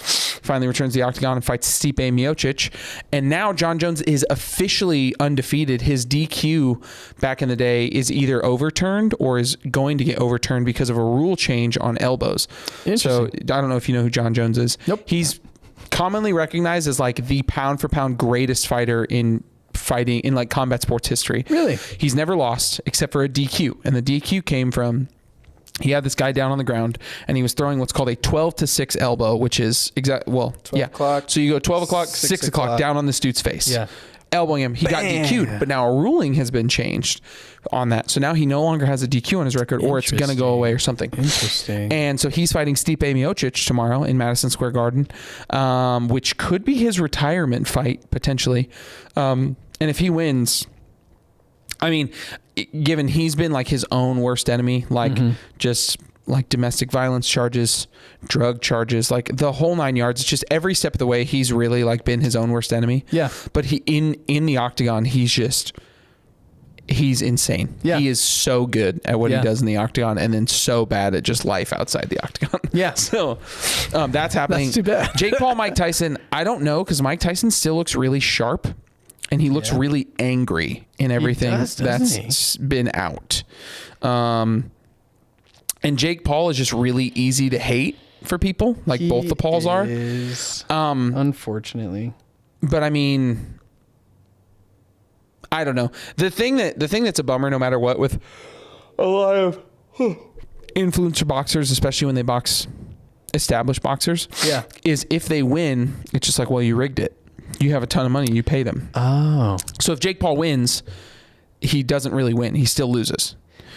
finally returns to the octagon and fights Stipe Miocic. And now John Jones is officially undefeated. His DQ back in the day is either overturned or is going to get overturned because of a rule change on elbows. So I don't know if you know who John Jones is. Nope. He's commonly recognized as like the pound for pound greatest fighter in fighting in like combat sports history. Really? He's never lost except for a DQ. And the DQ came from he had this guy down on the ground and he was throwing what's called a 12-6 elbow, which is 12 o'clock, so you go 12 o'clock, 6 o'clock down on this dude's face. Yeah. Elbowing him. He got DQ'd, but now a ruling has been changed on that. So now he no longer has a DQ on his record or it's going to go away or something. Interesting. And so he's fighting Stipe Miocic tomorrow in Madison Square Garden, which could be his retirement fight potentially. And if he wins, I mean, given he's been like his own worst enemy, like just like domestic violence charges, drug charges, like the whole 9 yards. It's just every step of the way, he's really like been his own worst enemy. Yeah. But he in the octagon, he's insane. Yeah. He is so good at what he does in the octagon and then so bad at just life outside the octagon. Yeah. So that's happening. That's too bad. Jake Paul, Mike Tyson, I don't know because Mike Tyson still looks really sharp and he looks really angry in everything that's been out. And Jake Paul is just really easy to hate for people, like both the Pauls are. Unfortunately. But I mean, I don't know. The thing that's a bummer, no matter what, with a lot of influencer boxers, especially when they box established boxers, is if they win, it's just like, well, you rigged it. You have a ton of money, you pay them. Oh. So if Jake Paul wins, he doesn't really win. He still loses.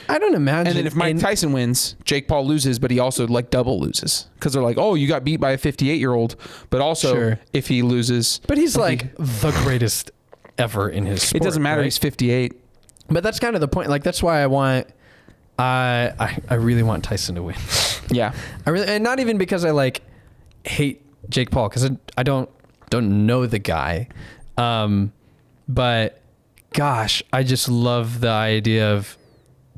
I don't imagine. And then if Mike Tyson wins, Jake Paul loses, but he also like double loses because they're like, oh, you got beat by a 58-year-old. But also if he loses, but he's like the greatest ever in his sport. It doesn't matter. Right? He's 58. But that's kind of the point. Like that's why I really want Tyson to win. Yeah. And not even because I like hate Jake Paul because I don't know the guy. But gosh, I just love the idea of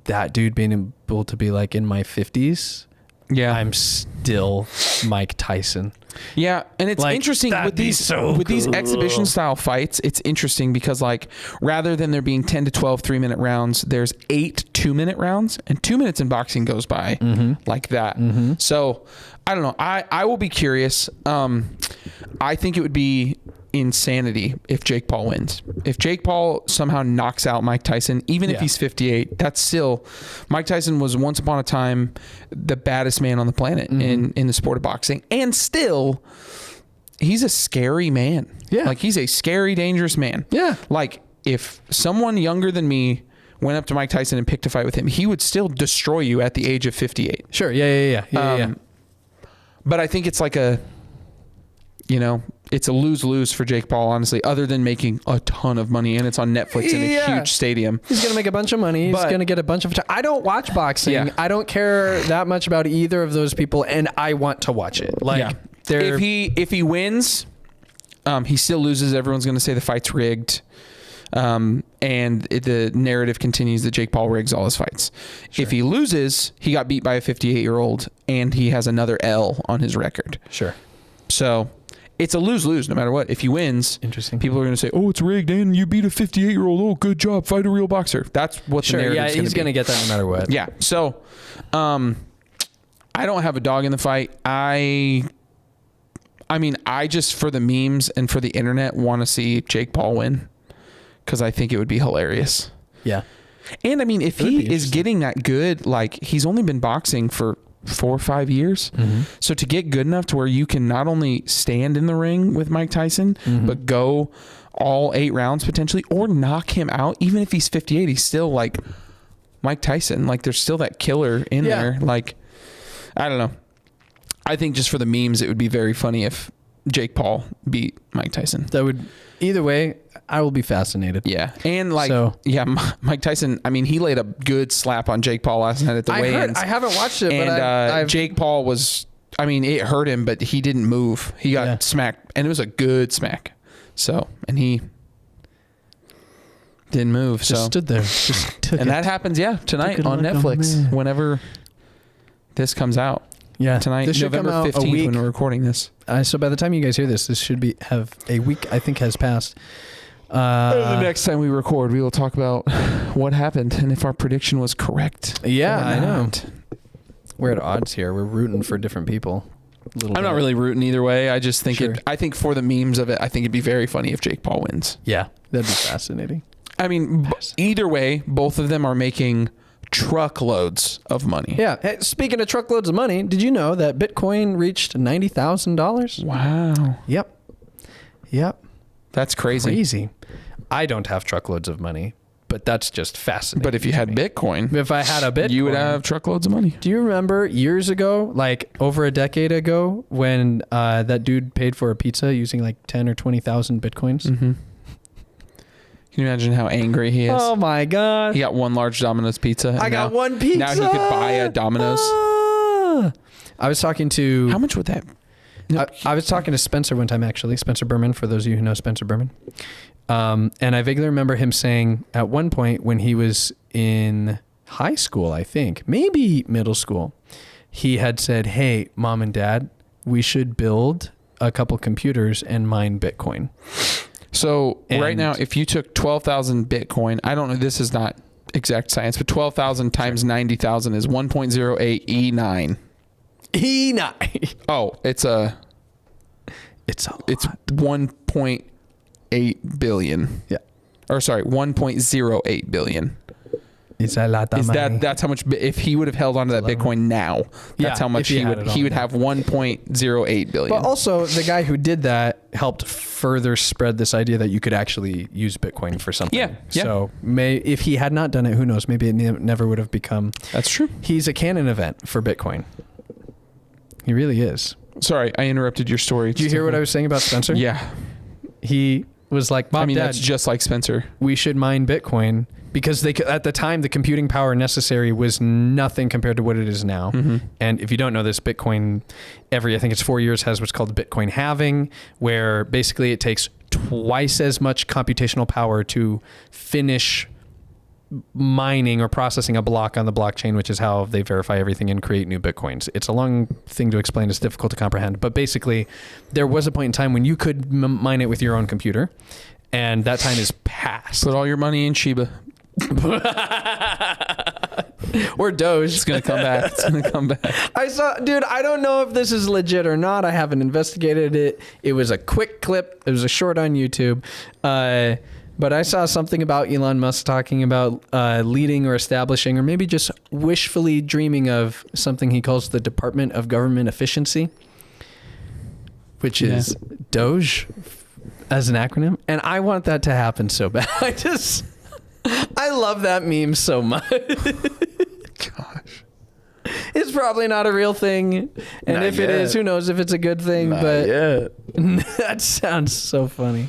that dude being able to be like in my 50s. Yeah. I'm still Mike Tyson. Yeah. And it's like, interesting with these exhibition style fights. It's interesting because like rather than there being 10 to 12 3-minute rounds, there's 8 2-minute rounds and 2 minutes in boxing goes by like that. So I don't know. I will be curious. I think it would be insanity if Jake Paul wins. If Jake Paul somehow knocks out Mike Tyson, even if he's 58, that's still Mike Tyson was once upon a time the baddest man on the planet in the sport of boxing, and still he's a scary man. Yeah, like he's a scary, dangerous man. Yeah, like if someone younger than me went up to Mike Tyson and picked a fight with him, he would still destroy you at the age of 58. Sure. Yeah. But I think it's like it's a lose-lose for Jake Paul, honestly, other than making a ton of money, and it's on Netflix in a huge stadium. He's going to make a bunch of money. He's going to get a bunch of... I don't watch boxing. Yeah. I don't care that much about either of those people, and I want to watch it. Like, if he wins, he still loses. Everyone's going to say the fight's rigged. And the narrative continues that Jake Paul rigs all his fights. Sure. If he loses, he got beat by a 58-year-old, and he has another L on his record. Sure. So... it's a lose-lose no matter what. If he wins, people are going to say, oh, it's rigged and you beat a 58-year-old. Oh, good job. Fight a real boxer. That's what the narrative is going to be. He's going to get that no matter what. Yeah. So I don't have a dog in the fight. I mean, I just, for the memes and for the internet, want to see Jake Paul win because I think it would be hilarious. Yeah. And I mean, if he is getting that good, like he's only been boxing for 4 or 5 years. So to get good enough to where you can not only stand in the ring with Mike Tyson, but go all 8 rounds potentially or knock him out, even if he's 58, he's still like Mike Tyson. Like there's still that killer in there. Like, I don't know. I think just for the memes, it would be very funny if Jake Paul beat Mike Tyson. That would, either way, I will be fascinated. Yeah. And Mike Tyson, I mean, he laid a good slap on Jake Paul last night at the weigh-ins. I haven't watched it, and, but Jake Paul was, I mean, it hurt him, but he didn't move. He got smacked, and it was a good smack. So, and he didn't move. Just stood there. Just took and that happens, tonight on Netflix, whenever this comes out. Yeah, tonight, this November 15th, when we're recording this. So by the time you guys hear this should have a week, I think, has passed. The next time we record, we will talk about what happened and if our prediction was correct. Yeah, I know. We're at odds here. We're rooting for different people. I'm not really rooting either way. I just think I think for the memes of it, I think it'd be very funny if Jake Paul wins. Yeah, that'd be fascinating. I mean, either way, both of them are making truckloads of money. Yeah. Hey, speaking of truckloads of money, did you know that Bitcoin reached $90,000? Wow. Yep. That's crazy. I don't have truckloads of money, but that's just fascinating. But if you had Bitcoin, if I had a Bitcoin, you would have truckloads of money. Do you remember years ago, like over a decade ago, when that dude paid for a pizza using like 10 or 20,000 Bitcoins? Mm-hmm. Can you imagine how angry he is? Oh my God. He got one large Domino's pizza. I got one pizza. Now he could buy a Domino's. I was talking to... How much would that... I was talking to Spencer one time, actually. Spencer Berman, for those of you who know Spencer Berman. And I vaguely remember him saying at one point when he was in high school, I think, maybe middle school, he had said, hey, Mom and Dad, we should build a couple computers and mine Bitcoin. So right now, if you took 12,000 Bitcoin, I don't know, this is not exact science, but 12,000 times 90,000 is 1.08 E9. E9. Oh, it's a lot. It's 1.8 billion. Yeah. Or sorry, 1.08 billion. It's a lot of money. That's how much, if he would have held on to that Bitcoin now, that's how much he would have 1.08 billion. But also the guy who did that helped further spread this idea that you could actually use Bitcoin for something. Yeah. So if he had not done it, who knows, maybe it never would have become. That's true. He's a canon event for Bitcoin. He really is. Sorry, I interrupted your story. Did you hear what I was saying about Spencer? Yeah. He was like, Mom, Dad, that's just like Spencer. We should mine Bitcoin because at the time, the computing power necessary was nothing compared to what it is now. Mm-hmm. And if you don't know this, Bitcoin, I think it's 4 years, has what's called Bitcoin halving, where basically it takes twice as much computational power to finish mining or processing a block on the blockchain, which is how they verify everything and create new Bitcoins. It's a long thing to explain. It's difficult to comprehend. But basically, there was a point in time when you could mine it with your own computer, and that time is past. Put all your money in Shiba. Or Doge. It's going to come back. It's going to come back. Dude, I don't know if this is legit or not. I haven't investigated it. It was a quick clip. It was a short on YouTube. But I saw something about Elon Musk talking about leading or establishing, or maybe just wishfully dreaming of something he calls the Department of Government Efficiency, which is Doge as an acronym. And I want that to happen so bad. I love that meme so much. Gosh. It's probably not a real thing. And Not if yet. it is, who knows if it's a good thing. Not but yet. That sounds so funny.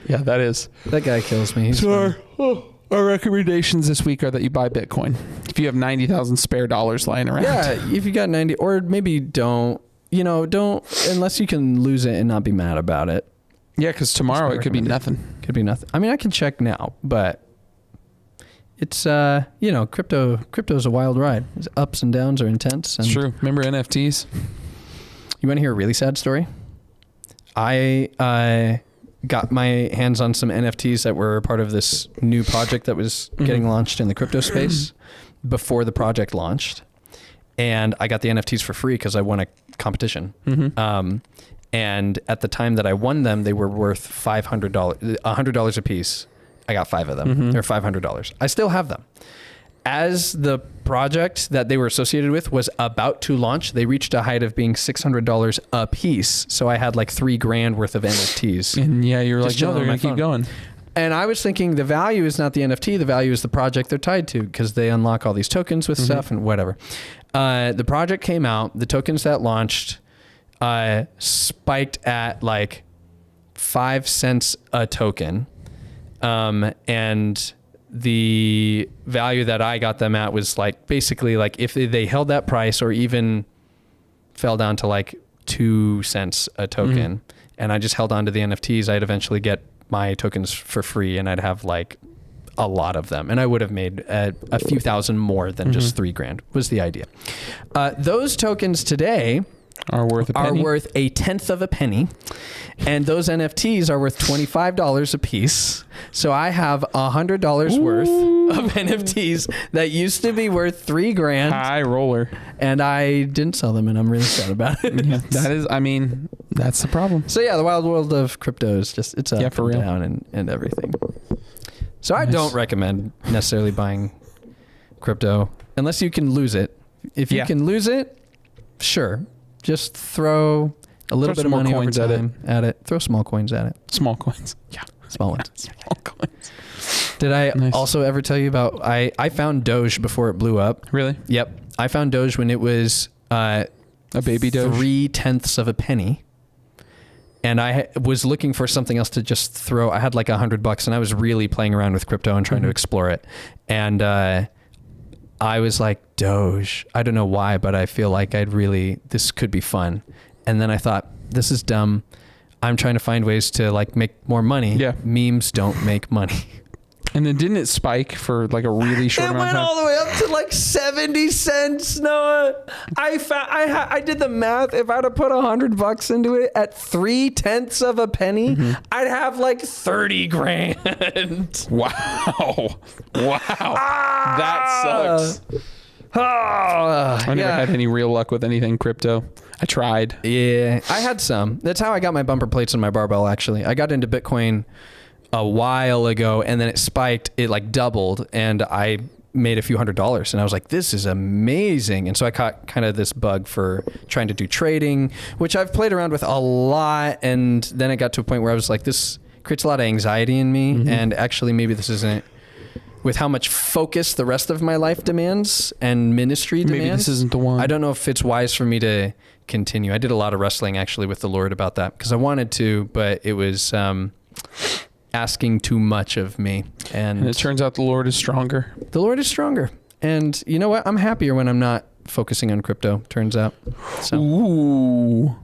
Yeah, that is. That guy kills me. He's funny. Our recommendations this week are that you buy Bitcoin. If you have 90,000 spare dollars lying around. Yeah, if you got 90, or maybe don't, unless you can lose it and not be mad about it. Yeah, because tomorrow it could be nothing. Could be nothing. I mean, I can check now, but it's, crypto's a wild ride. Its ups and downs are intense. And it's true. Remember NFTs? You want to hear a really sad story? I got my hands on some NFTs that were part of this new project that was getting launched in the crypto space before the project launched. And I got the NFTs for free because I won a competition. Mm-hmm. And at the time that I won them, they were worth $100 a piece. I got 5 of them. Mm-hmm. They're $500. I still have them. As the project that they were associated with was about to launch, they reached a height of being $600 a piece. So I had like $3,000 worth of NFTs. And yeah, you were like, no, they're going to keep going. And I was thinking the value is not the NFT, the value is the project they're tied to because they unlock all these tokens with stuff and whatever. The project came out, the tokens that launched, spiked at like 5 cents a token. And the value that I got them at was like basically like if they held that price or even fell down to like 2 cents a token, and I just held on to the NFTs, I'd eventually get my tokens for free, and I'd have like a lot of them, and I would have made a few thousand more than just $3,000 was the idea. Those tokens today are worth a tenth of a penny, and those NFTs are worth $25 a piece. So I have $100 worth of NFTs that used to be worth $3,000. High roller. And I didn't sell them, and I'm really sad about it. Yeah, that's the problem. So yeah, the wild world of crypto is just, it's up and down and everything. So I don't recommend necessarily buying crypto unless you can lose it. If you can lose it, sure. Just throw a little bit of money over time at it. Throw small coins at it. Small coins. Yeah. Small ones. Small coins. Did I also ever tell you about, I found Doge before it blew up. Really? Yep. I found Doge when it was a baby Doge. 0.3 of a penny. And I was looking for something else to just throw. I had like $100 and I was really playing around with crypto and trying to explore it. And I was like, Doge. I don't know why, but I feel like this could be fun. And then I thought, this is dumb. I'm trying to find ways to like make more money. Yeah. Memes don't make money. And then didn't it spike for like a really short amount of time? It went all the way up to like 70 cents, Noah. I did the math. If I'd have put $100 into it at 0.3 of a penny, I'd have like $30,000. Wow. That sucks. I never had any real luck with anything crypto. I tried. Yeah, I had some. That's how I got my bumper plates and my barbell, actually. I got into Bitcoin a while ago, and then it spiked. It like doubled, and I made a few $100s, and I was like, this is amazing. And so I caught kind of this bug for trying to do trading, which I've played around with a lot. And then it got to a point where I was like, this creates a lot of anxiety in me. And actually maybe this isn't, with how much focus the rest of my life demands and ministry demands. Maybe this isn't the one. I don't know if it's wise for me to continue. I did a lot of wrestling actually with the Lord about that, because I wanted to, but it was asking too much of me. And it turns out the Lord is stronger. The Lord is stronger. And you know what? I'm happier when I'm not focusing on crypto, turns out. So. Ooh.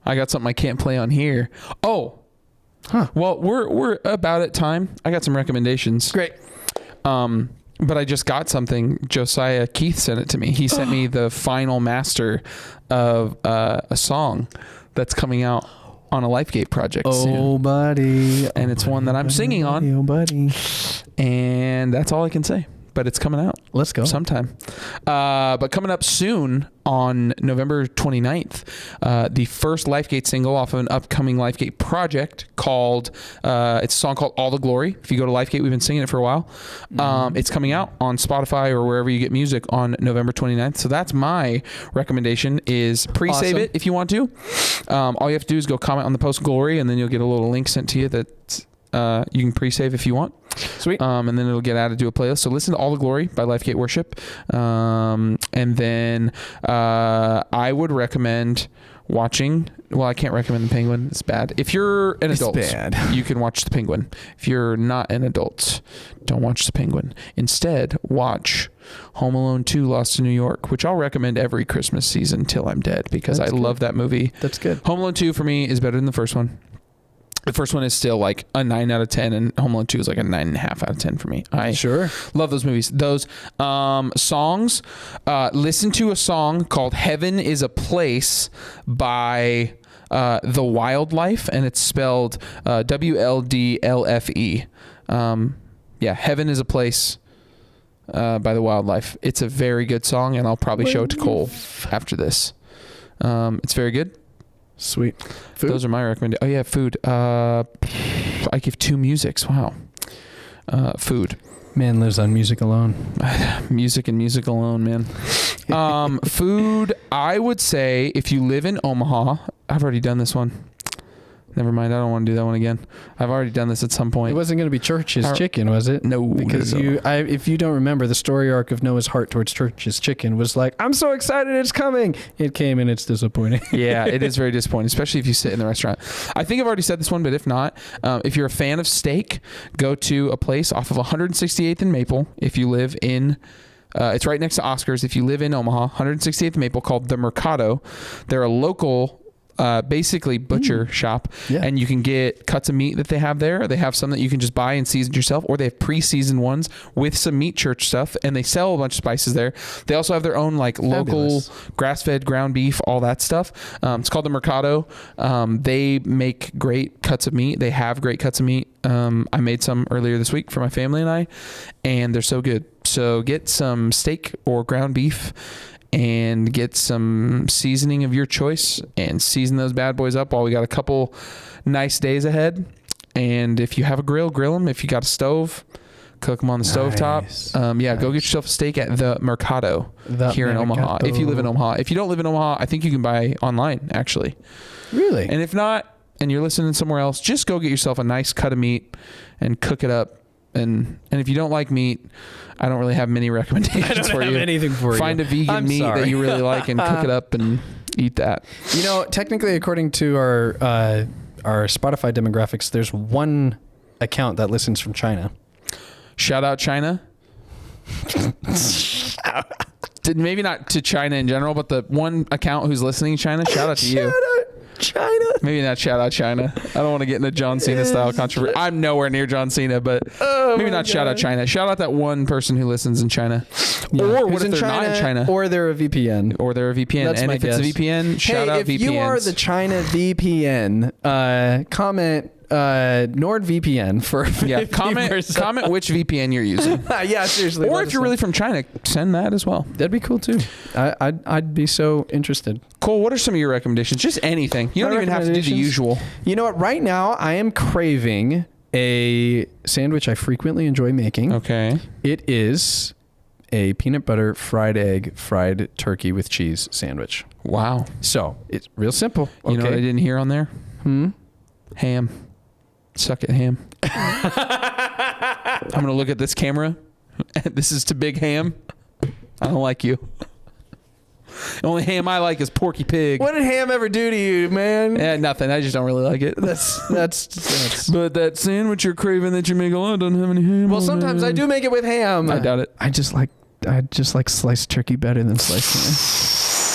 I got something I can't play on here. Oh. Huh. Well, we're about at time. I got some recommendations. Great. But I just got something. Josiah Keith sent it to me. He sent me the final master of a song that's coming out on a LifeGate project soon. Buddy. And it's one that I'm singing on. Oh, buddy. And that's all I can say. But it's coming out. Let's go. Sometime. But coming up soon on November 29th, the first LifeGate single off of an upcoming LifeGate project called, it's a song called All the Glory. If you go to LifeGate, we've been singing it for a while. It's coming out on Spotify or wherever you get music on November 29th. So that's my recommendation, is pre-save it if you want to. All you have to do is go comment on the post Glory, and then you'll get a little link sent to you that you can pre-save if you want. Sweet. And then it'll get added to a playlist. So listen to All the Glory by LifeGate Worship. And then I would recommend watching, well, I can't recommend The Penguin. It's bad. If you're an adult, you can watch The Penguin. If you're not an adult, don't watch The Penguin. Instead, watch Home Alone 2 Lost in New York, which I'll recommend every Christmas season till I'm dead, because I love that movie. That's good. Home Alone 2 for me is better than the first one. The first one is still like a 9 out of 10, and Home Alone 2 is like a 9.5 out of 10 for me. I love those movies. Those songs, listen to a song called Heaven is a Place by The Wildlife, and it's spelled WLDLFE. Yeah, Heaven is a Place by The Wildlife. It's a very good song, and I'll probably show it to Cole after this. It's very good. Sweet. Food? Those are my recommendations. Oh yeah, food. I give 2 musics. Wow. Food. Man lives on music alone. Music and music alone, man. Food, I would say if you live in Omaha, I've already done this one. Never mind. I don't want to do that one again. I've already done this at some point. It wasn't going to be Church's chicken, was it? No. Because if you don't remember, the story arc of Noah's heart towards Church's chicken was like, I'm so excited it's coming. It came and it's disappointing. Yeah, it is very disappointing, especially if you sit in the restaurant. I think I've already said this one, but if not, if you're a fan of steak, go to a place off of 168th and Maple. If you live in... it's right next to Oscar's. If you live in Omaha, 168th and Maple, called The Mercado. They're a local... basically butcher shop, and you can get cuts of meat that they have there. They have some that you can just buy and season yourself, or they have pre-seasoned ones with some meat church stuff, and they sell a bunch of spices there. They also have their own like local grass-fed ground beef, all that stuff. It's called The Mercado. They make great cuts of meat. They have great cuts of meat. I made some earlier this week for my family and they're so good. So get some steak or ground beef and get some seasoning of your choice and season those bad boys up while we got a couple nice days ahead. And if you have a grill them. If you got a stove, cook them on the stovetop. Go get yourself a steak at The Mercado here in Omaha. If you live in Omaha. If you don't live in Omaha, I think you can buy online, actually. Really? And if not, and you're listening somewhere else, just go get yourself a nice cut of meat and cook it up. And if you don't like meat, I don't really have many recommendations for you. I don't have anything for you. Find a vegan meat that you really like and cook it up and eat that. You know, technically, according to our Spotify demographics, there's one account that listens from China. Shout out China. Maybe not to China in general, but the one account who's listening in China, shout out to you. China. Maybe not shout out China. I don't want to get into John Cena style controversy. I'm nowhere near John Cena, but maybe not shout out China. Shout out that one person who listens in China. Yeah. Or what if they're not in China? Or they're a VPN. That's and if guess. It's a VPN, shout out VPNs. If you are the China VPN, comment NordVPN for 50%. Comment which VPN you're using. Yeah, seriously. Or if you're really from China, send that as well. That'd be cool too. I'd be so interested. Cole, what are some of your recommendations? Just anything. You don't even have to do the usual. You know what? Right now, I am craving a sandwich I frequently enjoy making. Okay. It is a peanut butter fried egg fried turkey with cheese sandwich. Wow. So it's real simple. You know what I didn't hear on there? Ham. Suck it, ham. I'm going to look at this camera. This is to Big Ham. I don't like you. The only ham I like is Porky Pig. What did ham ever do to you, man? Yeah, nothing. I just don't really like it. That's. But that sandwich you're craving that you make a lot doesn't have any ham. Well, sometimes I do make it with ham. I doubt it. I just like sliced turkey better than sliced ham.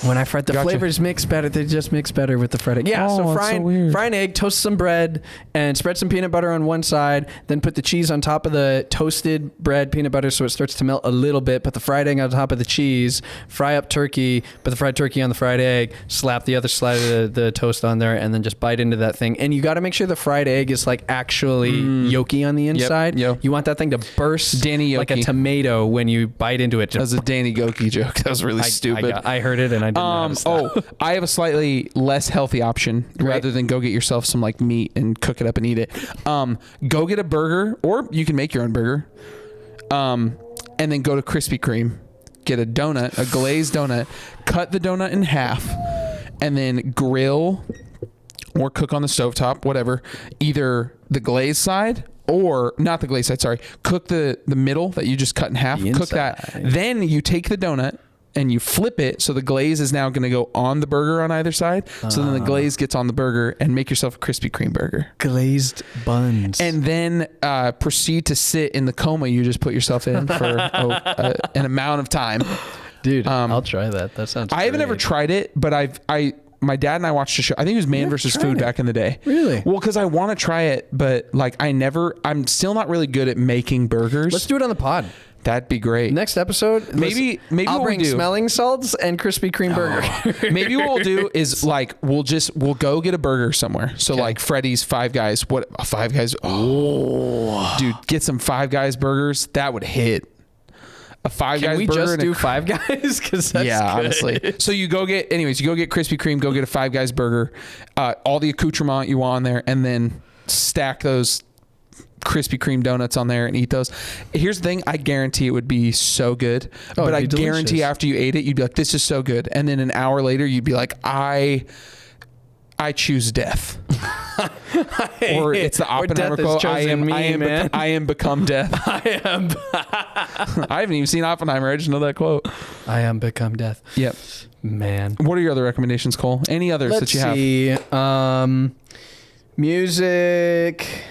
When I fry, the flavors mix better. They just mix better with the fried egg. Yeah, so fry an egg, toast some bread, and spread some peanut butter on one side. Then put the cheese on top of the toasted bread, peanut butter, so it starts to melt a little bit. Put the fried egg on top of the cheese. Fry up turkey. Put the fried turkey on the fried egg. Slap the other side of the toast on there, and then just bite into that thing. And you got to make sure the fried egg is like actually yolky on the inside. Yep. You want that thing to burst Danny like a tomato when you bite into it. That was a Danny Goki joke. That was really stupid. I heard it and I didn't know. I have a slightly less healthy option rather than go get yourself some like meat and cook it up and eat it. Go get a burger, or you can make your own burger. And then go to Krispy Kreme, get a donut, a glazed donut, cut the donut in half, and then grill or cook on the stovetop, whatever, either the glazed side or not the glazed side, sorry. Cook the middle that you just cut in half, cook that. Then you take the donut and you flip it, so the glaze is now going to go on the burger on either side. So then the glaze gets on the burger, and make yourself a Krispy Kreme burger. Glazed buns. And then proceed to sit in the coma you just put yourself in for an amount of time. Dude, I'll try that. That sounds I haven't ever tried it, but my dad and I watched a show. I think it was Man vs. Food back in the day. Really? Well, because I want to try it, but like I'm still not really good at making burgers. Let's do it on the pod. That'd be great. Next episode, maybe I'll what bring we'll do, smelling salts and Krispy Kreme burger. Maybe what we'll do is like we'll go get a burger somewhere. So like Freddy's, Five Guys. What Five Guys? Oh, dude, get some Five Guys burgers. That would hit. A Five Guys burger. Can we just do Five Guys? Because that's good. Honestly. So you go get Krispy Kreme. Go get a Five Guys burger. All the accoutrement you want on there, and then stack those Krispy Kreme donuts on there and eat those. Here's the thing. I guarantee it would be so good. But I guarantee after you ate it, you'd be like, this is so good. And then an hour later, you'd be like, I choose death. Or it's the Oppenheimer quote. I am become death. I haven't even seen Oppenheimer. I just know that quote. I am become death. Yep. Man. What are your other recommendations, Cole? Any others that you have? Let's see. Music.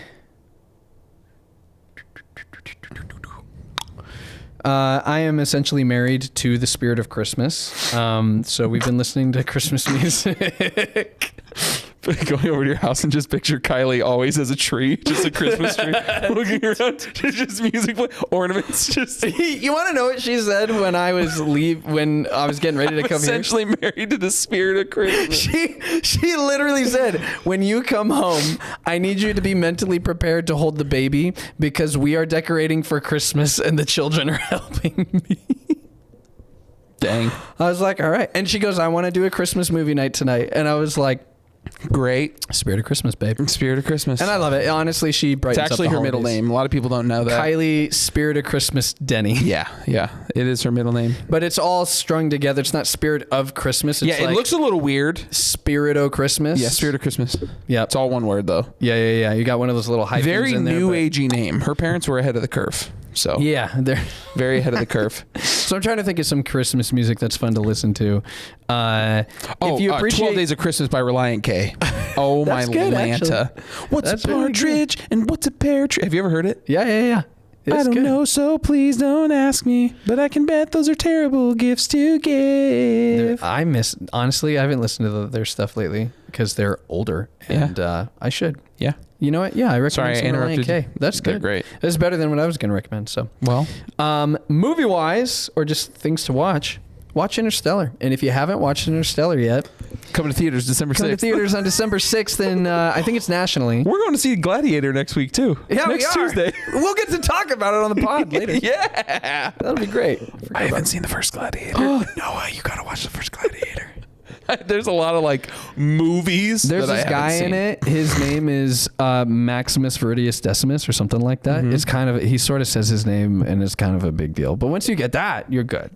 I am essentially married to the spirit of Christmas. So we've been listening to Christmas music. Going over to your house and just picture Kylie always as a tree, just a Christmas tree, looking around, just music, ornaments. Just you want to know what she said when I was when I was getting ready to come essentially here? Essentially married to the spirit of Christmas. She literally said, when you come home, I need you to be mentally prepared to hold the baby because we are decorating for Christmas and the children are helping me. Dang. I was like, all right. And she goes, I want to do a Christmas movie night tonight. And I was like, great. Spirit of Christmas, babe. Spirit of Christmas. And I love it. Honestly, she brightens up the holidays. It's actually her middle name. A lot of people don't know that. Kylie Spirit of Christmas Denny. Yeah. It is her middle name. But it's all strung together. It's not Spirit of Christmas. It's it looks a little weird. Spirit of Christmas. Yeah, Spirit of Christmas. Yeah. It's all one word, though. Yeah. You got one of those little hyphens very in there. Very new-agey name. Her parents were ahead of the curve. So yeah, they're very ahead of the curve. So I'm trying to think of some Christmas music that's fun to listen to. If you appreciate 12 Days of Christmas by Reliant K. Oh my Lanta. What's a partridge and what's a pear tree? Have you ever heard it? Yeah. I don't know, so please don't ask me. But I can bet those are terrible gifts to give. Honestly, I haven't listened to their stuff lately because they're older, and I should. Yeah. You know what? Yeah, I recommend. Sorry, I interrupted you. That's good. They're great. That's better than what I was going to recommend. So, well, movie wise, or just things to watch Interstellar. And if you haven't watched Interstellar yet, coming to theaters December 6th. Coming to theaters on December 6th, and I think it's nationally. We're going to see Gladiator next week too. Yeah, next Tuesday. We'll get to talk about it on the pod later. Yeah, that'll be great. I haven't seen the first Gladiator. Noah, you got to watch the first Gladiator. There's a lot of like movies. There's this guy in it. His name is Maximus Viridius Decimus or something like that. Mm-hmm. It's kind of, he sort of says his name and it's kind of a big deal. But once you get that, you're good.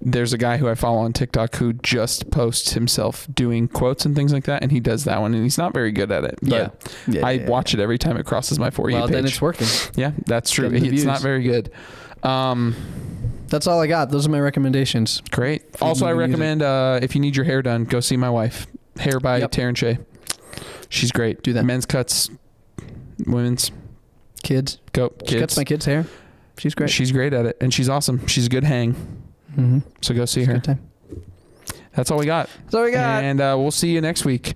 There's a guy who I follow on TikTok who just posts himself doing quotes and things like that, and he does that one, and he's not very good at it. But I watch it every time it crosses my For You page. Well, then it's working. Yeah, that's true. It's not very good. That's all I got. Those are my recommendations. Great. Also, I recommend if you need your hair done, go see my wife. Hair by Taryn Shea. She's great. Do that. Men's cuts, women's. Kids. She cuts my kids' hair. She's great. She's great at it, and she's awesome. She's a good hang. Mm-hmm. So go see her. Good time. That's all we got. And we'll see you next week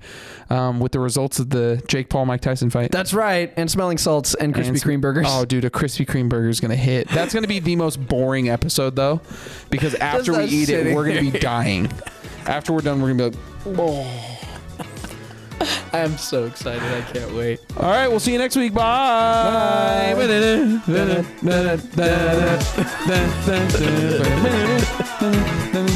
with the results of the Jake Paul Mike Tyson fight. That's right. And smelling salts and Krispy Kreme burgers. Oh, dude, a Krispy Kreme burger is going to hit. That's going to be the most boring episode, though, because after we eat it, we're going to be dying. After we're done, we're going to be like, oh. I am so excited. I can't wait. All right. We'll see you next week. Bye. Bye.